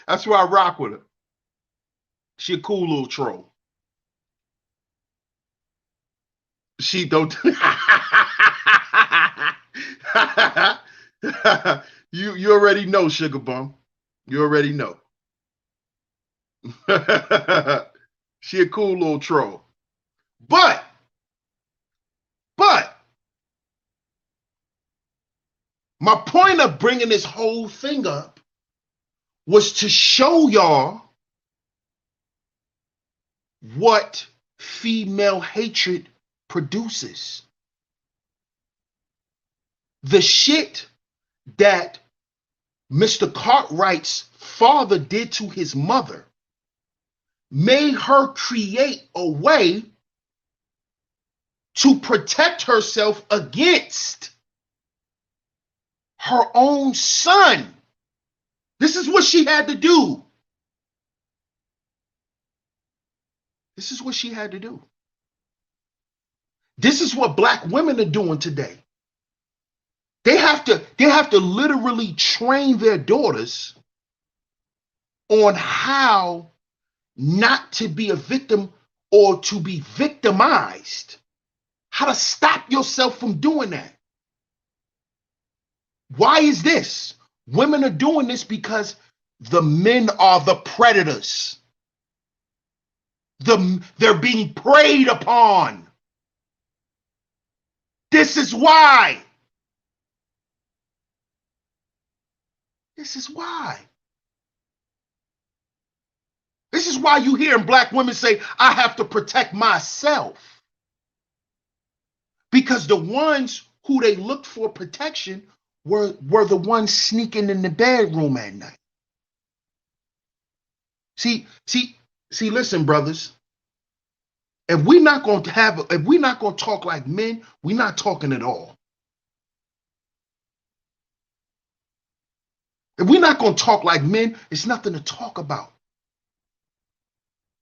That's why I rock with her. She a cool little troll. She don't. You already know, sugar bum. You already know. She a cool little troll. But my point of bringing this whole thing up was to show y'all what female hatred produces. The shit that Mr. Cartwright's father did to his mother made her create a way to protect herself against her own son. This is what she had to do. This is what she had to do. This is what black women are doing today. They have to literally train their daughters on how not to be a victim or to be victimized. How to stop yourself from doing that. Why is this? Women are doing this because the men are the predators. They're being preyed upon. This is why. This is why. This is why you hear black women say, I have to protect myself. Because the ones who they looked for protection were the ones sneaking in the bedroom at night. See, listen, brothers. If we're not going to talk like men, we're not talking at all. If we're not going to talk like men, it's nothing to talk about.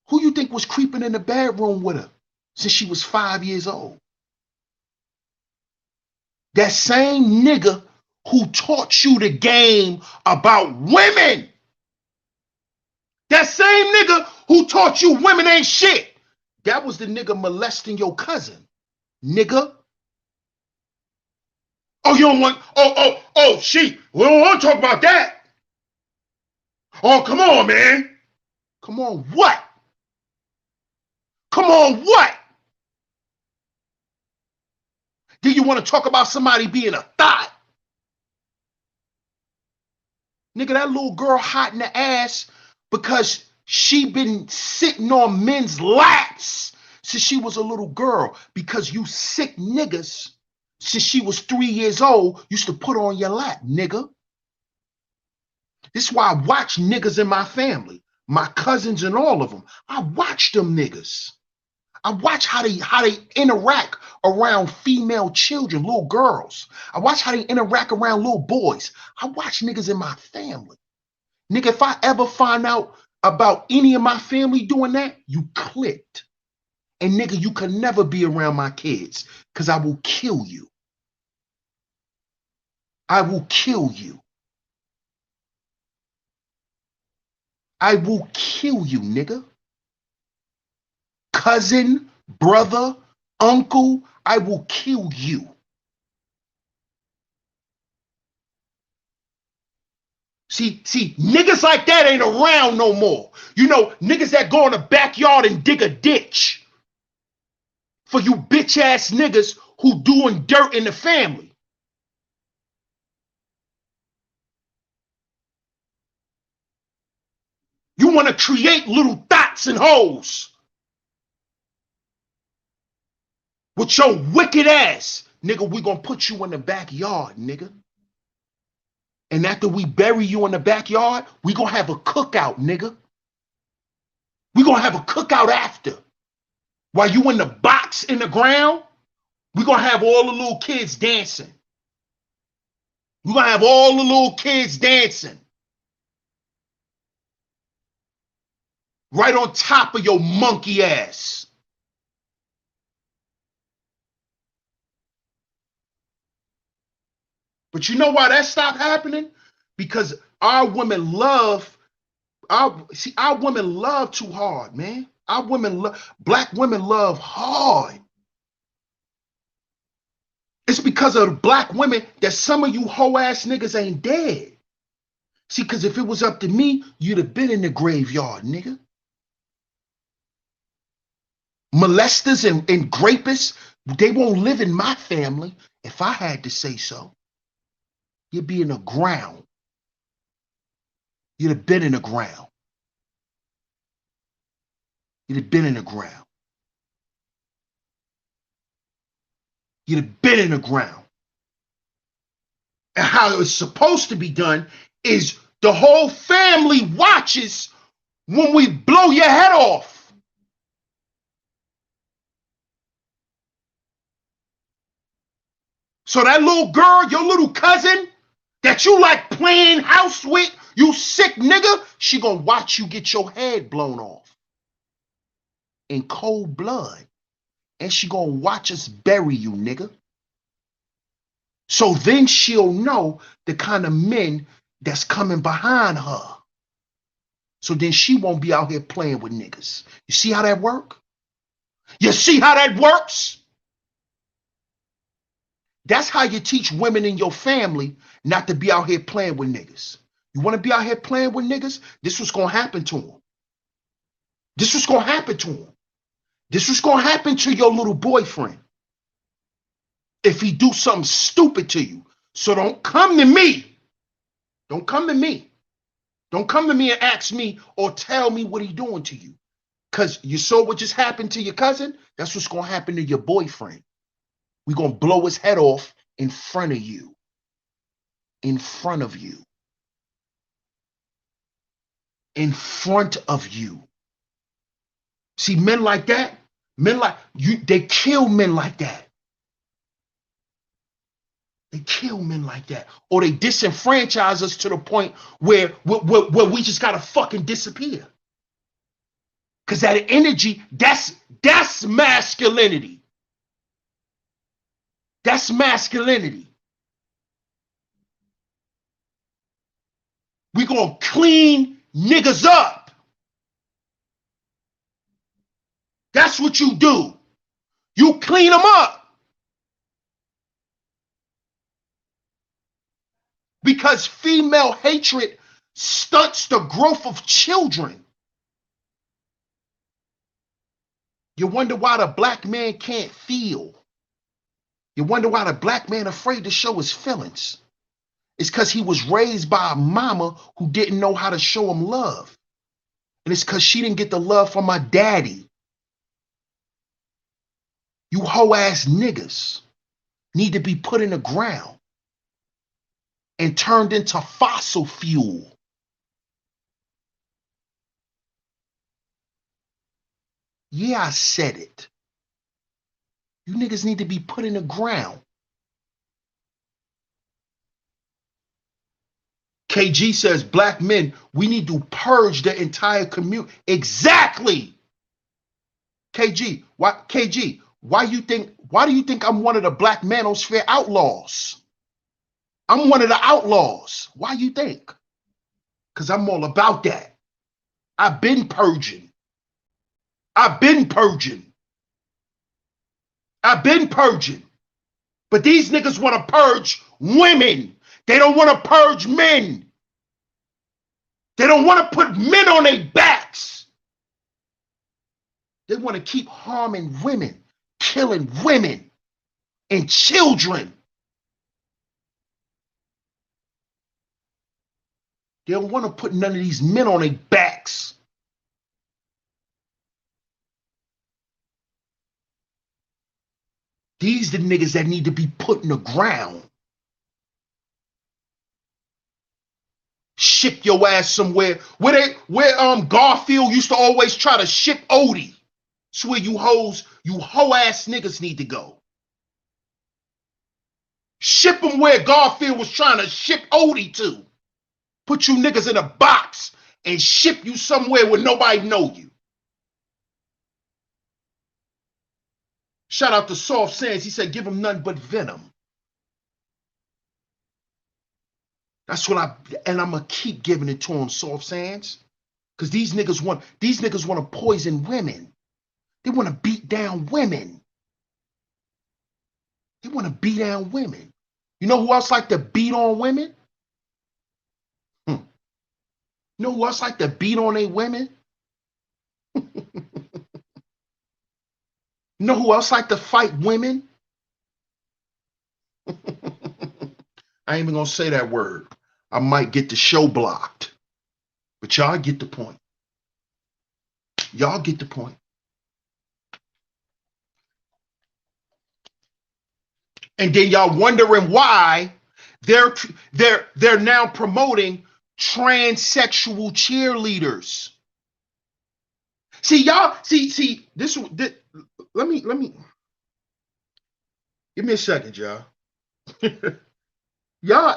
Who you think was creeping in the bedroom with her since she was 5 years old? That same nigga who taught you the game about women. That same nigga who taught you women ain't shit. That was the nigga molesting your cousin. Nigga. Oh, you don't want, she, we don't want to talk about that. Oh, come on, man. Come on, what? Come on, what? Do you want to talk about somebody being a thought? Nigga, that little girl hot in the ass because she been sitting on men's laps since she was a little girl. Because you sick niggas, since she was 3 years old, used to put on your lap, nigga. This is why I watch niggas in my family, my cousins and all of them. I watch them niggas. I watch how they interact around female children, little girls. I watch how they interact around little boys. I watch niggas in my family. Nigga, if I ever find out about any of my family doing that, you clicked. And nigga, you can never be around my kids because I will kill you. I will kill you. I will kill you, nigga. Cousin, brother, uncle, I will kill you. See, niggas like that ain't around no more. You know, niggas that go in the backyard and dig a ditch. For you bitch ass niggas who doing dirt in the family. You want to create little thoughts and hoes. With your wicked ass. Nigga, we gonna put you in the backyard, nigga. And after we bury you in the backyard, we gonna have a cookout, nigga. We gonna have a cookout after. While you in the box in the ground, we gonna have all the little kids dancing. We gonna have all the little kids dancing. Right on top of your monkey ass. But you know why that stopped happening? Because our women love, our women love too hard, man. Our women love, black women love hard. It's because of the black women that some of you hoe ass niggas ain't dead. See, because if it was up to me, you'd have been in the graveyard, nigga. Molesters and grapists, they won't live in my family if I had to say so. You'd be in the ground. You'd have been in the ground. You'd have been in the ground. You'd have been in the ground. And how it's supposed to be done is the whole family watches when we blow your head off. So that little girl, your little cousin, that you like playing house with, you sick nigga, she gonna watch you get your head blown off in cold blood. And she gonna watch us bury you, nigga. So then she'll know the kind of men that's coming behind her. So then she won't be out here playing with niggas. You see how that work? You see how that works? That's how you teach women in your family not to be out here playing with niggas. You want to be out here playing with niggas? This was going to happen to them. This was going to happen to them. This was going to happen to your little boyfriend. if he do something stupid to you. So don't come to me. Don't come to me. Don't come to me and ask me or tell me what he doing to you. Because you saw what just happened to your cousin. That's what's going to happen to your boyfriend. We're going to blow his head off in front of you. In front of you. In front of you. See, men like that, men like you, they kill men like that. They kill men like that. Or they disenfranchise us to the point where we just gotta fucking disappear. Because that energy, that's masculinity. That's masculinity. We gonna clean niggas up. That's what you do. You clean them up. Because female hatred stunts the growth of children. You wonder why the black man can't feel. You wonder why the black man afraid to show his feelings. It's because he was raised by a mama who didn't know how to show him love. And it's because she didn't get the love from my daddy. You hoe ass niggas need to be put in the ground and turned into fossil fuel. Yeah, I said it. You niggas need to be put in the ground. KG says, black men, we need to purge the entire community. Exactly. KG, why do you think I'm one of the black manosphere outlaws? I'm one of the outlaws. Why you think? Because I'm all about that. I've been purging. I've been purging. I've been purging. But these niggas want to purge women. They don't want to purge men. They don't want to put men on their backs. They want to keep harming women, killing women and children. They don't want to put none of these men on their backs. These the niggas that need to be put in the ground. Ship your ass somewhere. Where Garfield used to always try to ship Odie. It's where you hoe ass niggas need to go. Ship them where Garfield was trying to ship Odie to. Put you niggas in a box and ship you somewhere where nobody know you. Shout out to Soft Sands. He said, give him nothing but venom. That's what I'm gonna keep giving it to him, Soft Sands. Because these niggas want to poison women. They want to beat down women. They want to beat down women. You know who else like to beat on women? You know who else like to beat on they women? You know who else like to fight women? I ain't even gonna say that word. I might get the show blocked. But y'all get the point. Y'all get the point. And then y'all wondering why they're now promoting transsexual cheerleaders. See, y'all, see, this let me give me a second, y'all. Y'all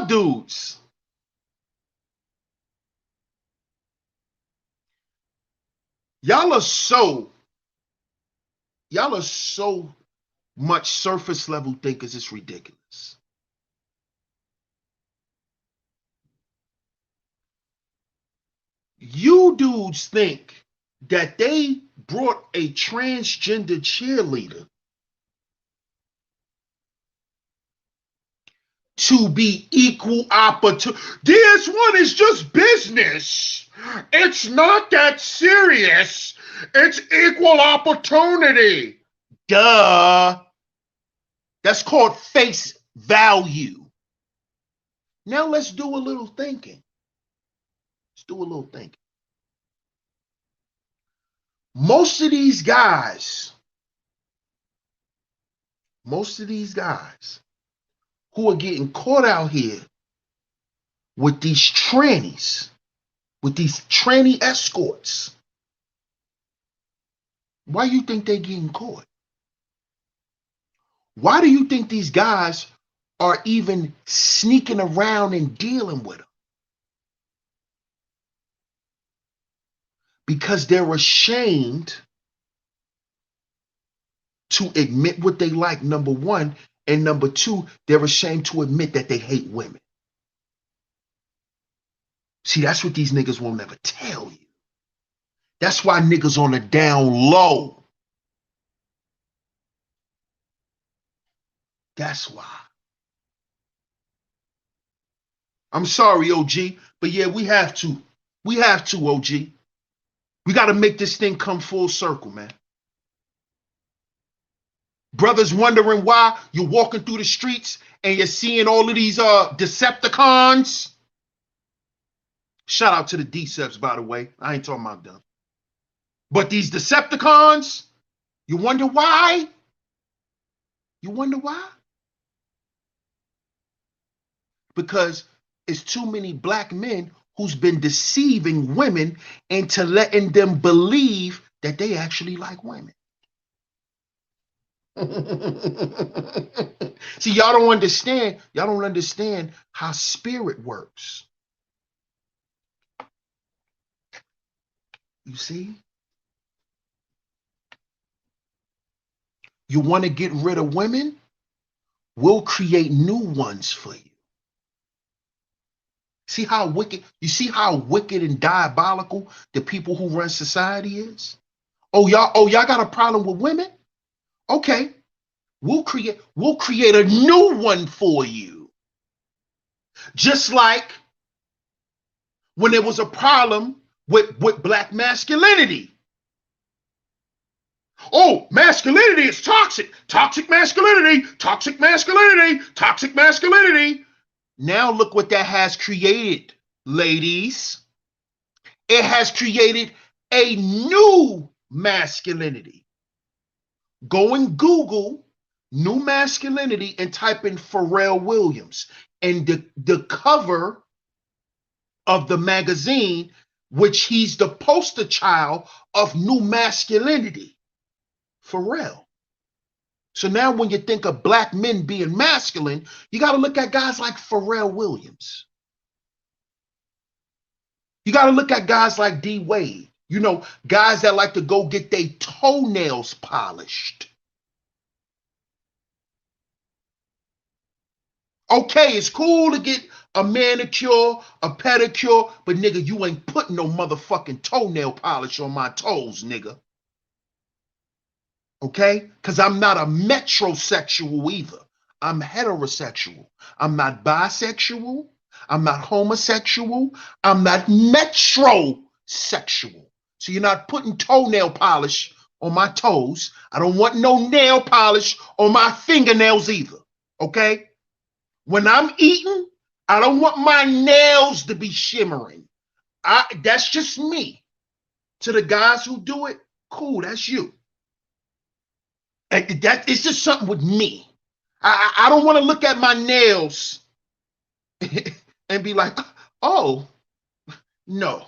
dudes. Y'all are so much surface level thinkers, it's ridiculous. You dudes think that they brought a transgender cheerleader to be equal opportunity. This one is just business. It's not that serious. It's equal opportunity. Duh. That's called face value. Now let's do a little thinking. Let's do a little thinking. Most of these guys who are getting caught out here with these trannies, with these tranny escorts, why do you think they're getting caught? Why do you think these guys are even sneaking around and dealing with them? Because they're ashamed to admit what they like, number one, and number two, they're ashamed to admit that they hate women. See, that's what these niggas won't never tell you. That's why niggas on the down low. That's why. I'm sorry, OG, but yeah, we have to. We have to, OG. We got to make this thing come full circle, man. Brothers wondering why you're walking through the streets and you're seeing all of these Decepticons. Shout out to the Deceps, by the way. I ain't talking about them. But these Decepticons, you wonder why? You wonder why? Because it's too many black men who's been deceiving women into letting them believe that they actually like women. See, y'all don't understand how spirit works. You see? You want to get rid of women? We'll create new ones for you. See how wicked, you see how wicked and diabolical the people who run society is? Oh, y'all got a problem with women? Okay. We'll create a new one for you. Just like when there was a problem with black masculinity. Oh, masculinity is toxic. Toxic masculinity, toxic masculinity, toxic masculinity. Now look what that has created, ladies. It has created a new masculinity. Go and Google new masculinity and type in Pharrell Williams. And the cover of the magazine, which he's the poster child of new masculinity, Pharrell. So now when you think of black men being masculine, you got to look at guys like Pharrell Williams. You got to look at guys like D. Wade. You know, guys that like to go get their toenails polished. Okay, it's cool to get a manicure, a pedicure, but nigga, you ain't putting no motherfucking toenail polish on my toes, nigga. Okay? Because I'm not a metrosexual either. I'm heterosexual. I'm not bisexual. I'm not homosexual. I'm not metrosexual. So you're not putting toenail polish on my toes. I don't want no nail polish on my fingernails either. Okay? When I'm eating, I don't want my nails to be shimmering. That's just me. To the guys who do it, cool, that's you. That it's just something with me. I don't want to look at my nails and be like, oh, no.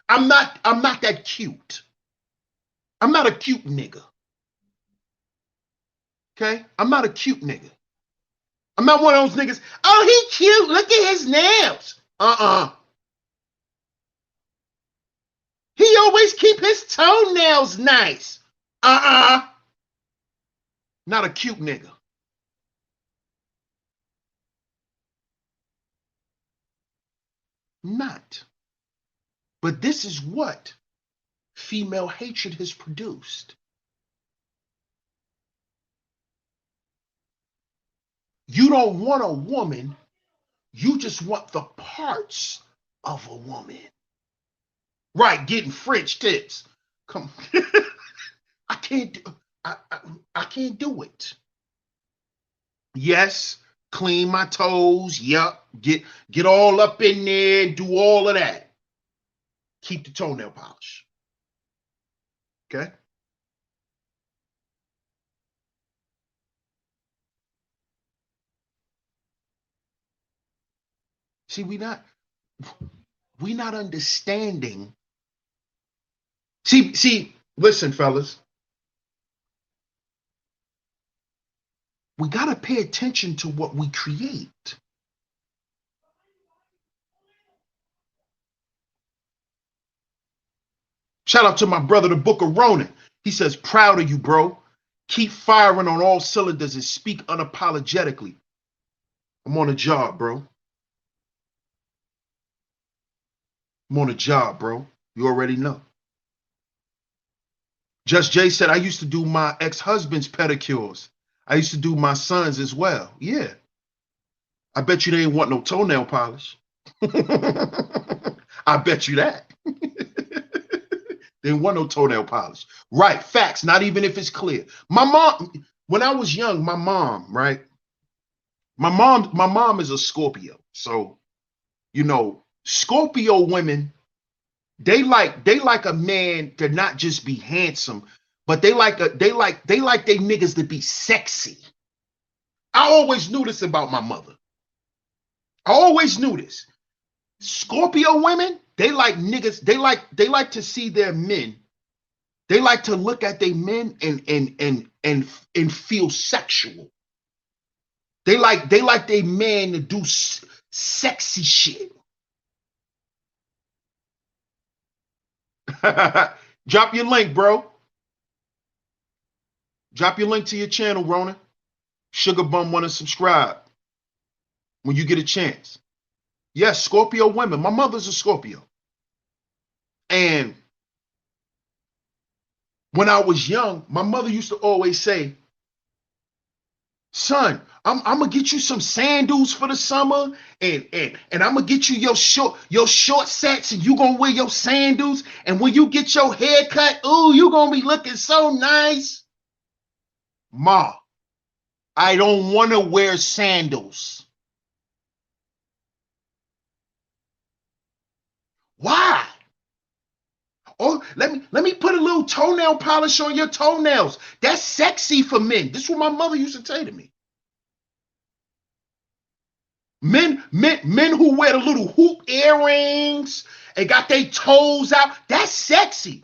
I'm not that cute. I'm not a cute nigga. Okay? I'm not a cute nigga. I'm not one of those niggas, oh, he cute, look at his nails. He always keep his toenails nice. Not a cute nigga. Not. But this is what female hatred has produced. You don't want a woman, you just want the parts of a woman. Right, getting French tips. Come I can't do I can't do it. Yes, clean my toes. Yup. Get all up in there and do all of that. Keep the toenail polish. Okay? See, we not understanding. See, listen, fellas. We gotta pay attention to what we create. Shout out to my brother, the Book of Ronan. He says, proud of you, bro. Keep firing on all cylinders and speak unapologetically. I'm on a job, bro. I'm on a job, bro. You already know. Just Jay said, I used to do my ex-husband's pedicures. I used to do my son's as well. Yeah. I bet you they ain't want no toenail polish. I bet you that. They didn't want no toenail polish. Right. Facts. Not even if it's clear. My mom, when I was young, my mom, right? My mom is a Scorpio. So, Scorpio women, they like a man to not just be handsome, but they like they niggas to be sexy. I always knew this about my mother. I always knew this. Scorpio women, they like niggas, they like to see their men. They like to look at their men and feel sexual. They like their man to do sexy shit. Drop your link, bro. Drop your link to your channel, Ronan. Sugar Bum want to subscribe when you get a chance. Yes, Scorpio women. My mother's a Scorpio. And when I was young, my mother used to always say, son, I'm gonna get you some sandals for the summer, and I'm gonna get you your short sets, and you gonna wear your sandals, and when you get your hair cut, ooh, you gonna be looking so nice. Ma, I don't want to wear sandals. Why? Oh, let me put a little toenail polish on your toenails. That's sexy for men. This is what my mother used to say to me. Men who wear the little hoop earrings and got their toes out, that's sexy.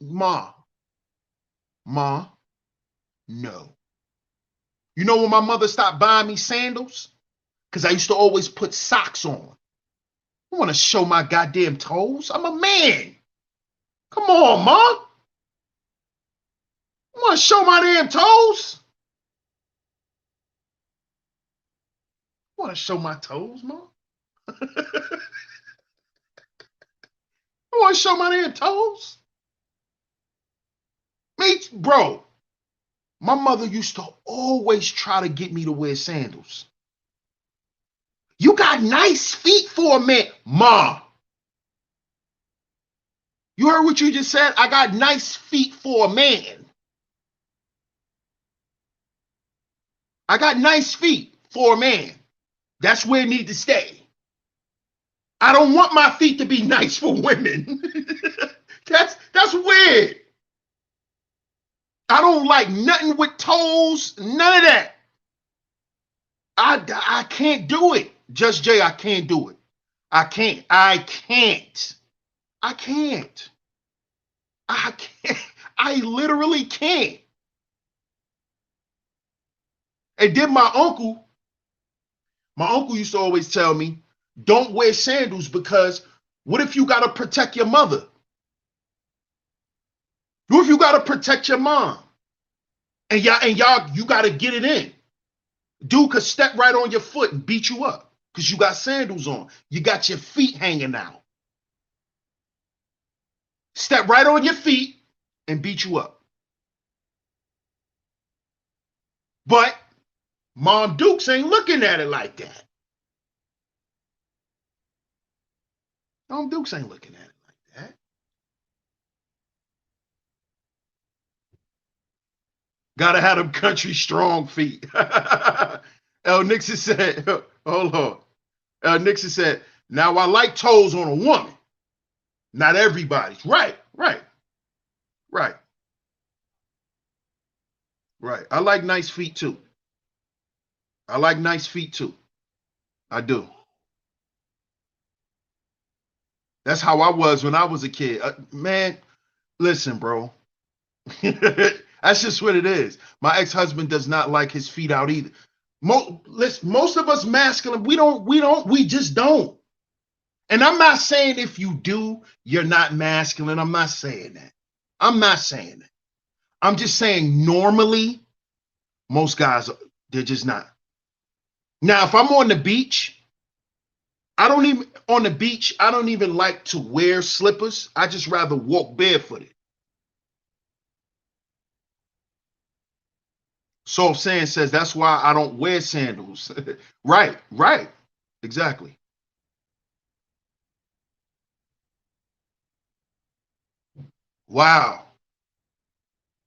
Ma, no. You know when my mother stopped buying me sandals? Because I used to always put socks on. I want to show my goddamn toes. I'm a man. Come on, ma. I want to show my damn toes. I want to show my toes, ma. I want to show my damn toes. Me, bro. My mother used to always try to get me to wear sandals. You got nice feet for a man. Ma. You heard what you just said? I got nice feet for a man. I got nice feet for a man. That's where it need to stay. I don't want my feet to be nice for women. That's weird. I don't like nothing with toes, none of that. I can't do it. Just Jay, I can't do it. I can't. I can't. I can't. I can't. I literally can't. And then my uncle used to always tell me, don't wear sandals because what if you got to protect your mother? What if you got to protect your mom? And y'all, you got to get it in. Dude could step right on your foot and beat you up because you got sandals on. You got your feet hanging out. Step right on your feet and beat you up. But Mom Dukes ain't looking at it like that. Mom Dukes ain't looking at it like that. Gotta have them country strong feet. L. Nixon said, hold on. L. Nixon said, now I like toes on a woman. Not everybody's. Right, right, right, right. I like nice feet too. I like nice feet too. I do. That's how I was when I was a kid. Man, listen, bro. That's just what it is. My ex-husband does not like his feet out either. Most of us masculine, we just don't. And I'm not saying if you do, you're not masculine. I'm not saying that. I'm not saying that. I'm just saying normally, most guys, they're just not. Now, if I'm on the beach, I don't even like to wear slippers. I just rather walk barefooted. So saying says that's why I don't wear sandals. Right, right. Exactly. Wow.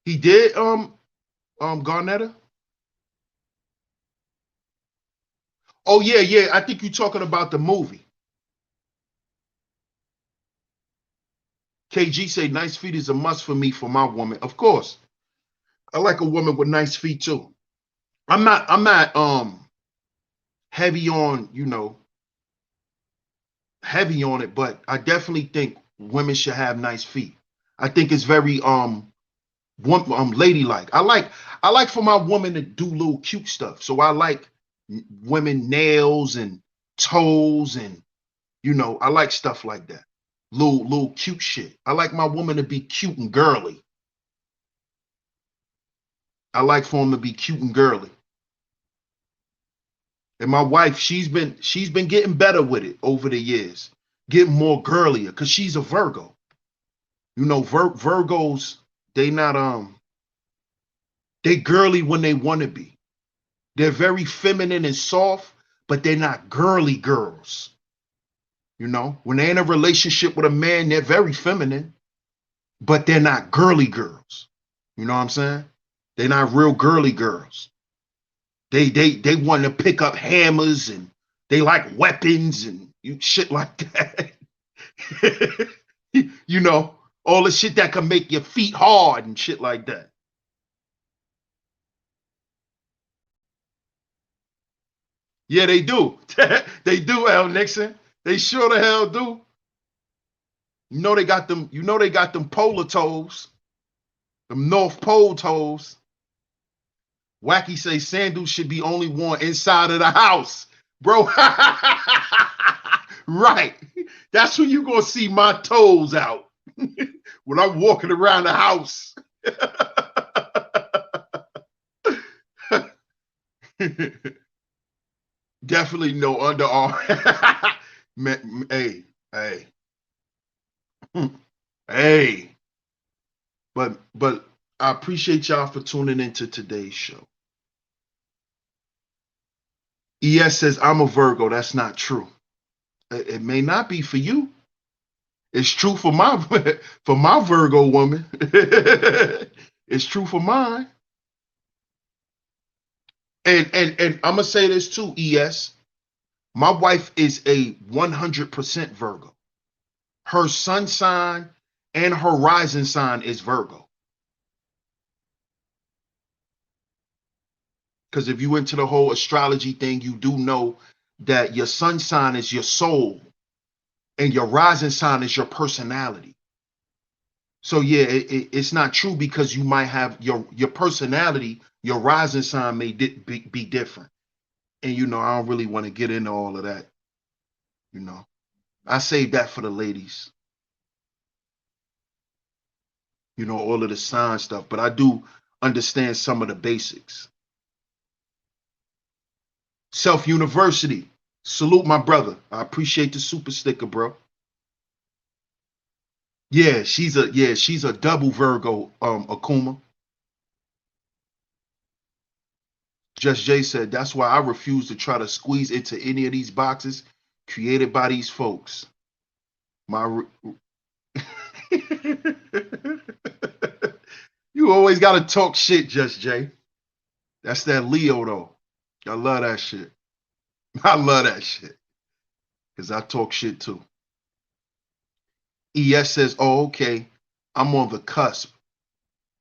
He did Garnetta? Oh yeah, yeah. I think you're talking about the movie. KG say nice feet is a must for me for my woman. Of course. I like a woman with nice feet too. I'm not heavy on, heavy on it, but I definitely think women should have nice feet. I think it's very ladylike. I like for my woman to do little cute stuff. So I like women nails and toes and I like stuff like that. Little cute shit. I like my woman to be cute and girly. I like for him to be cute and girly. And my wife, she's been getting better with it over the years, getting more girlier because she's a Virgo. Virgos, they not they girly when they want to be. They're very feminine and soft, but they're not girly girls. When they're in a relationship with a man, they're very feminine, but they're not girly girls. You know what I'm saying? They're not real girly girls. They want to pick up hammers and they like weapons and shit like that. All the shit that can make your feet hard and shit like that. Yeah, they do. They do, L. Nixon. They sure the hell do. They got them polar toes, them North Pole toes. Wacky say sandals should be only worn inside of the house. Bro. Right. That's when you gonna see my toes out. When I'm walking around the house. Definitely no underarm. Hey, hey, hey. But I appreciate y'all for tuning into today's show. ES says I'm a Virgo. That's not true. It may not be for you. It's true for my for my Virgo woman. It's true for mine. And I'm gonna say this too, ES. My wife is a 100% Virgo. Her sun sign and her rising sign is Virgo. Because if you into the whole astrology thing, you do know that your sun sign is your soul and your rising sign is your personality. So yeah, it's not true because you might have your personality, your rising sign may be different. And I don't really want to get into all of that. You know, I save that for the ladies. All of the sign stuff, but I do understand some of the basics. Self University, salute my brother. I appreciate the super sticker, bro. Yeah, she's a double Virgo, Akuma. Just Jay said, that's why I refuse to try to squeeze into any of these boxes created by these folks. My You always gotta talk shit, Just Jay. That's that Leo though. I love that shit. I love that shit. Cause I talk shit too. ES says, oh, okay. I'm on the cusp.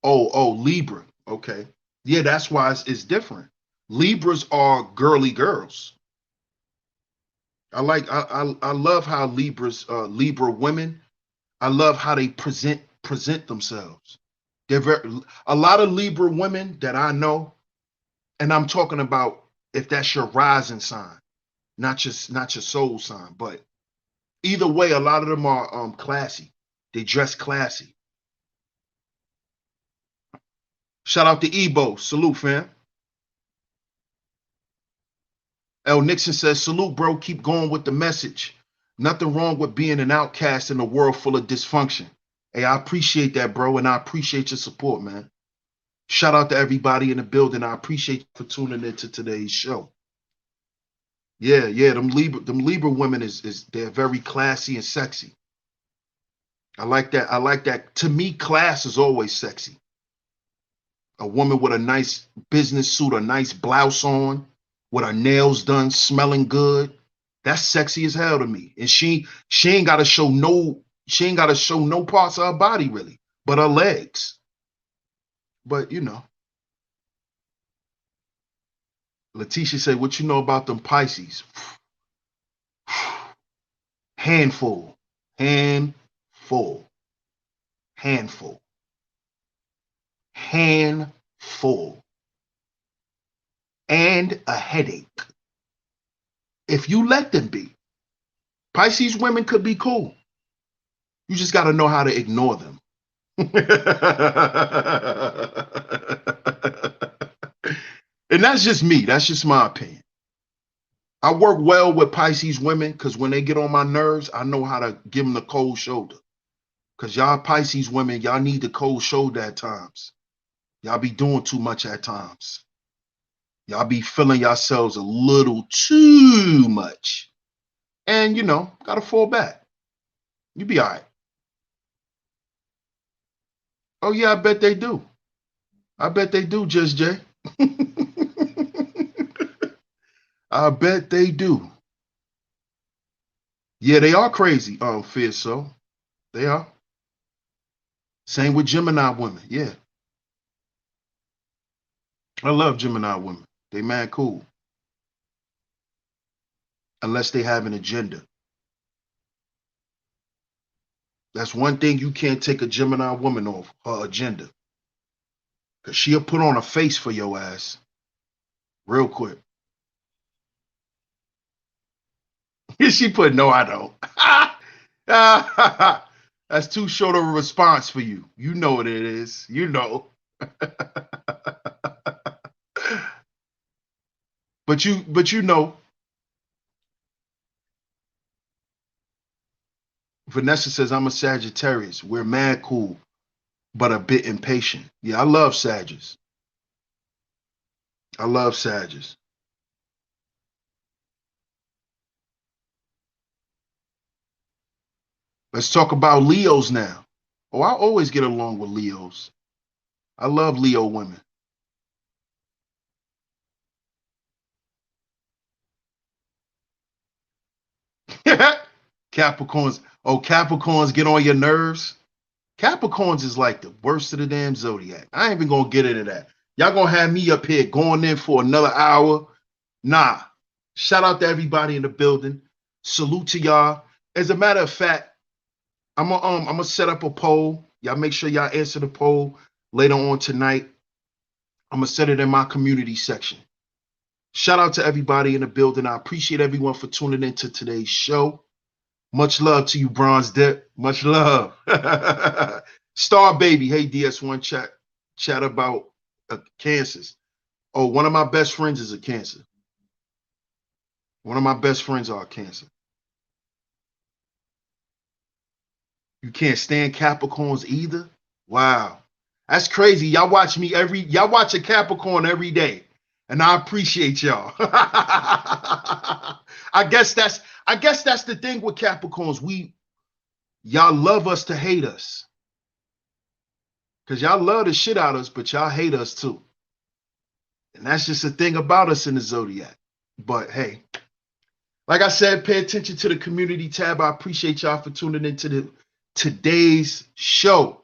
Oh, Libra. Okay. Yeah, that's why it's different. Libras are girly girls. I love how Libra women, I love how they present themselves. They're a lot of Libra women that I know, and I'm talking about if that's your rising sign, not your soul sign, but either way, a lot of them are classy. They dress classy. Shout out to Ebo. Salute, fam. L. Nixon says, salute, bro. Keep going with the message. Nothing wrong with being an outcast in a world full of dysfunction. Hey, I appreciate that, bro, and I appreciate your support, man. Shout out to everybody in the building. I appreciate you for tuning into today's show. Yeah, them Libra women is they're very classy and sexy. I like that. I like that. To me, class is always sexy. A woman with a nice business suit, a nice blouse on, with her nails done, smelling good. That's sexy as hell to me. And she ain't gotta show no parts of her body really, but her legs. But you know. Letitia said, what you know about them Pisces? Handful. Handful. Handful. Handful. And a headache. If you let them be. Pisces women could be cool. You just got to know how to ignore them. And that's just me. That's just my opinion. I work well with Pisces women because when they get on my nerves, I know how to give them the cold shoulder. Because y'all Pisces women, y'all need the cold shoulder at times. Y'all be doing too much at times. Y'all be feeling yourselves a little too much. And, got to fall back. You be all right. Oh, yeah, I bet they do. I bet they do, Just Jay. I bet they do. Yeah, they are crazy, Fierce, so. They are. Same with Gemini women, yeah. I love Gemini women. They mad cool. Unless they have an agenda. That's one thing you can't take a Gemini woman off, her agenda. Because she'll put on a face for your ass real quick. She put, no, I don't. That's too short of a response for you. You know what it is. You know. But you know. Vanessa says, I'm a Sagittarius. We're mad cool, but a bit impatient. Yeah, I love Sagittarius. I love Sagittarius. Let's talk about Leos now. Oh, I always get along with Leos. I love Leo women. Capricorns. Oh, Capricorns get on your nerves. Capricorns is like the worst of the damn zodiac. I ain't even gonna get into that. Y'all gonna have me up here going in for another hour. Nah. Shout out to everybody in the building. Salute to y'all. As a matter of fact, I'm gonna set up a poll. Y'all make sure y'all answer the poll later on tonight. I'm gonna set it in my community section. Shout out to everybody in the building. I appreciate everyone for tuning into today's show. Much love to you, Bronze Dip. Much love. Star Baby. Hey, DS1 chat about cancers. Oh, one of my best friends is a Cancer. One of my best friends are a Cancer. You can't stand Capricorns either? Wow. That's crazy. Y'all watch a Capricorn every day. And I appreciate y'all. I guess that's the thing with Capricorns. Y'all love us to hate us. Because y'all love the shit out of us, but y'all hate us too. And that's just the thing about us in the zodiac. But hey, like I said, pay attention to the community tab. I appreciate y'all for tuning into today's show.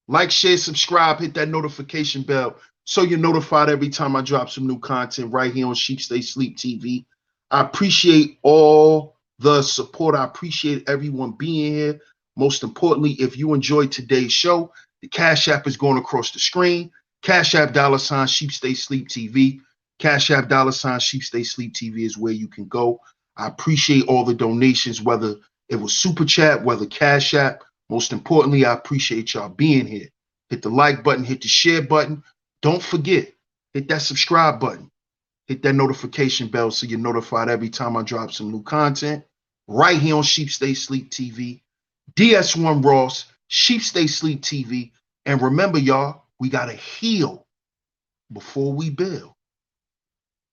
Like, share, subscribe, hit that notification bell so you're notified every time I drop some new content right here on Sheep Stay Sleep TV. I appreciate all the support. I appreciate everyone being here. Most importantly, if you enjoyed today's show, the Cash App is going across the screen. Cash App $ Sheep Stay Sleep TV. Cash App $ Sheep Stay Sleep TV is where you can go. I appreciate all the donations, whether it was Super Chat, whether Cash App. Most importantly, I appreciate y'all being here. Hit the like button, hit the share button. Don't forget, hit that subscribe button. Hit that notification bell so you're notified every time I drop some new content. Right here on Sheep Stay Sleep TV. DS1 Ross, Sheep Stay Sleep TV. And remember, y'all, we got to heal before we build.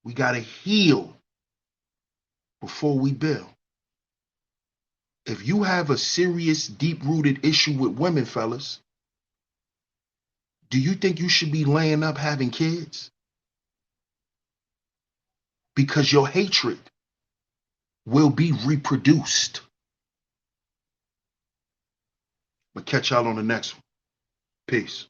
We got to heal before we build. If you have a serious, deep-rooted issue with women, fellas, do you think you should be laying up having kids? Because your hatred will be reproduced. But catch y'all on the next one. Peace.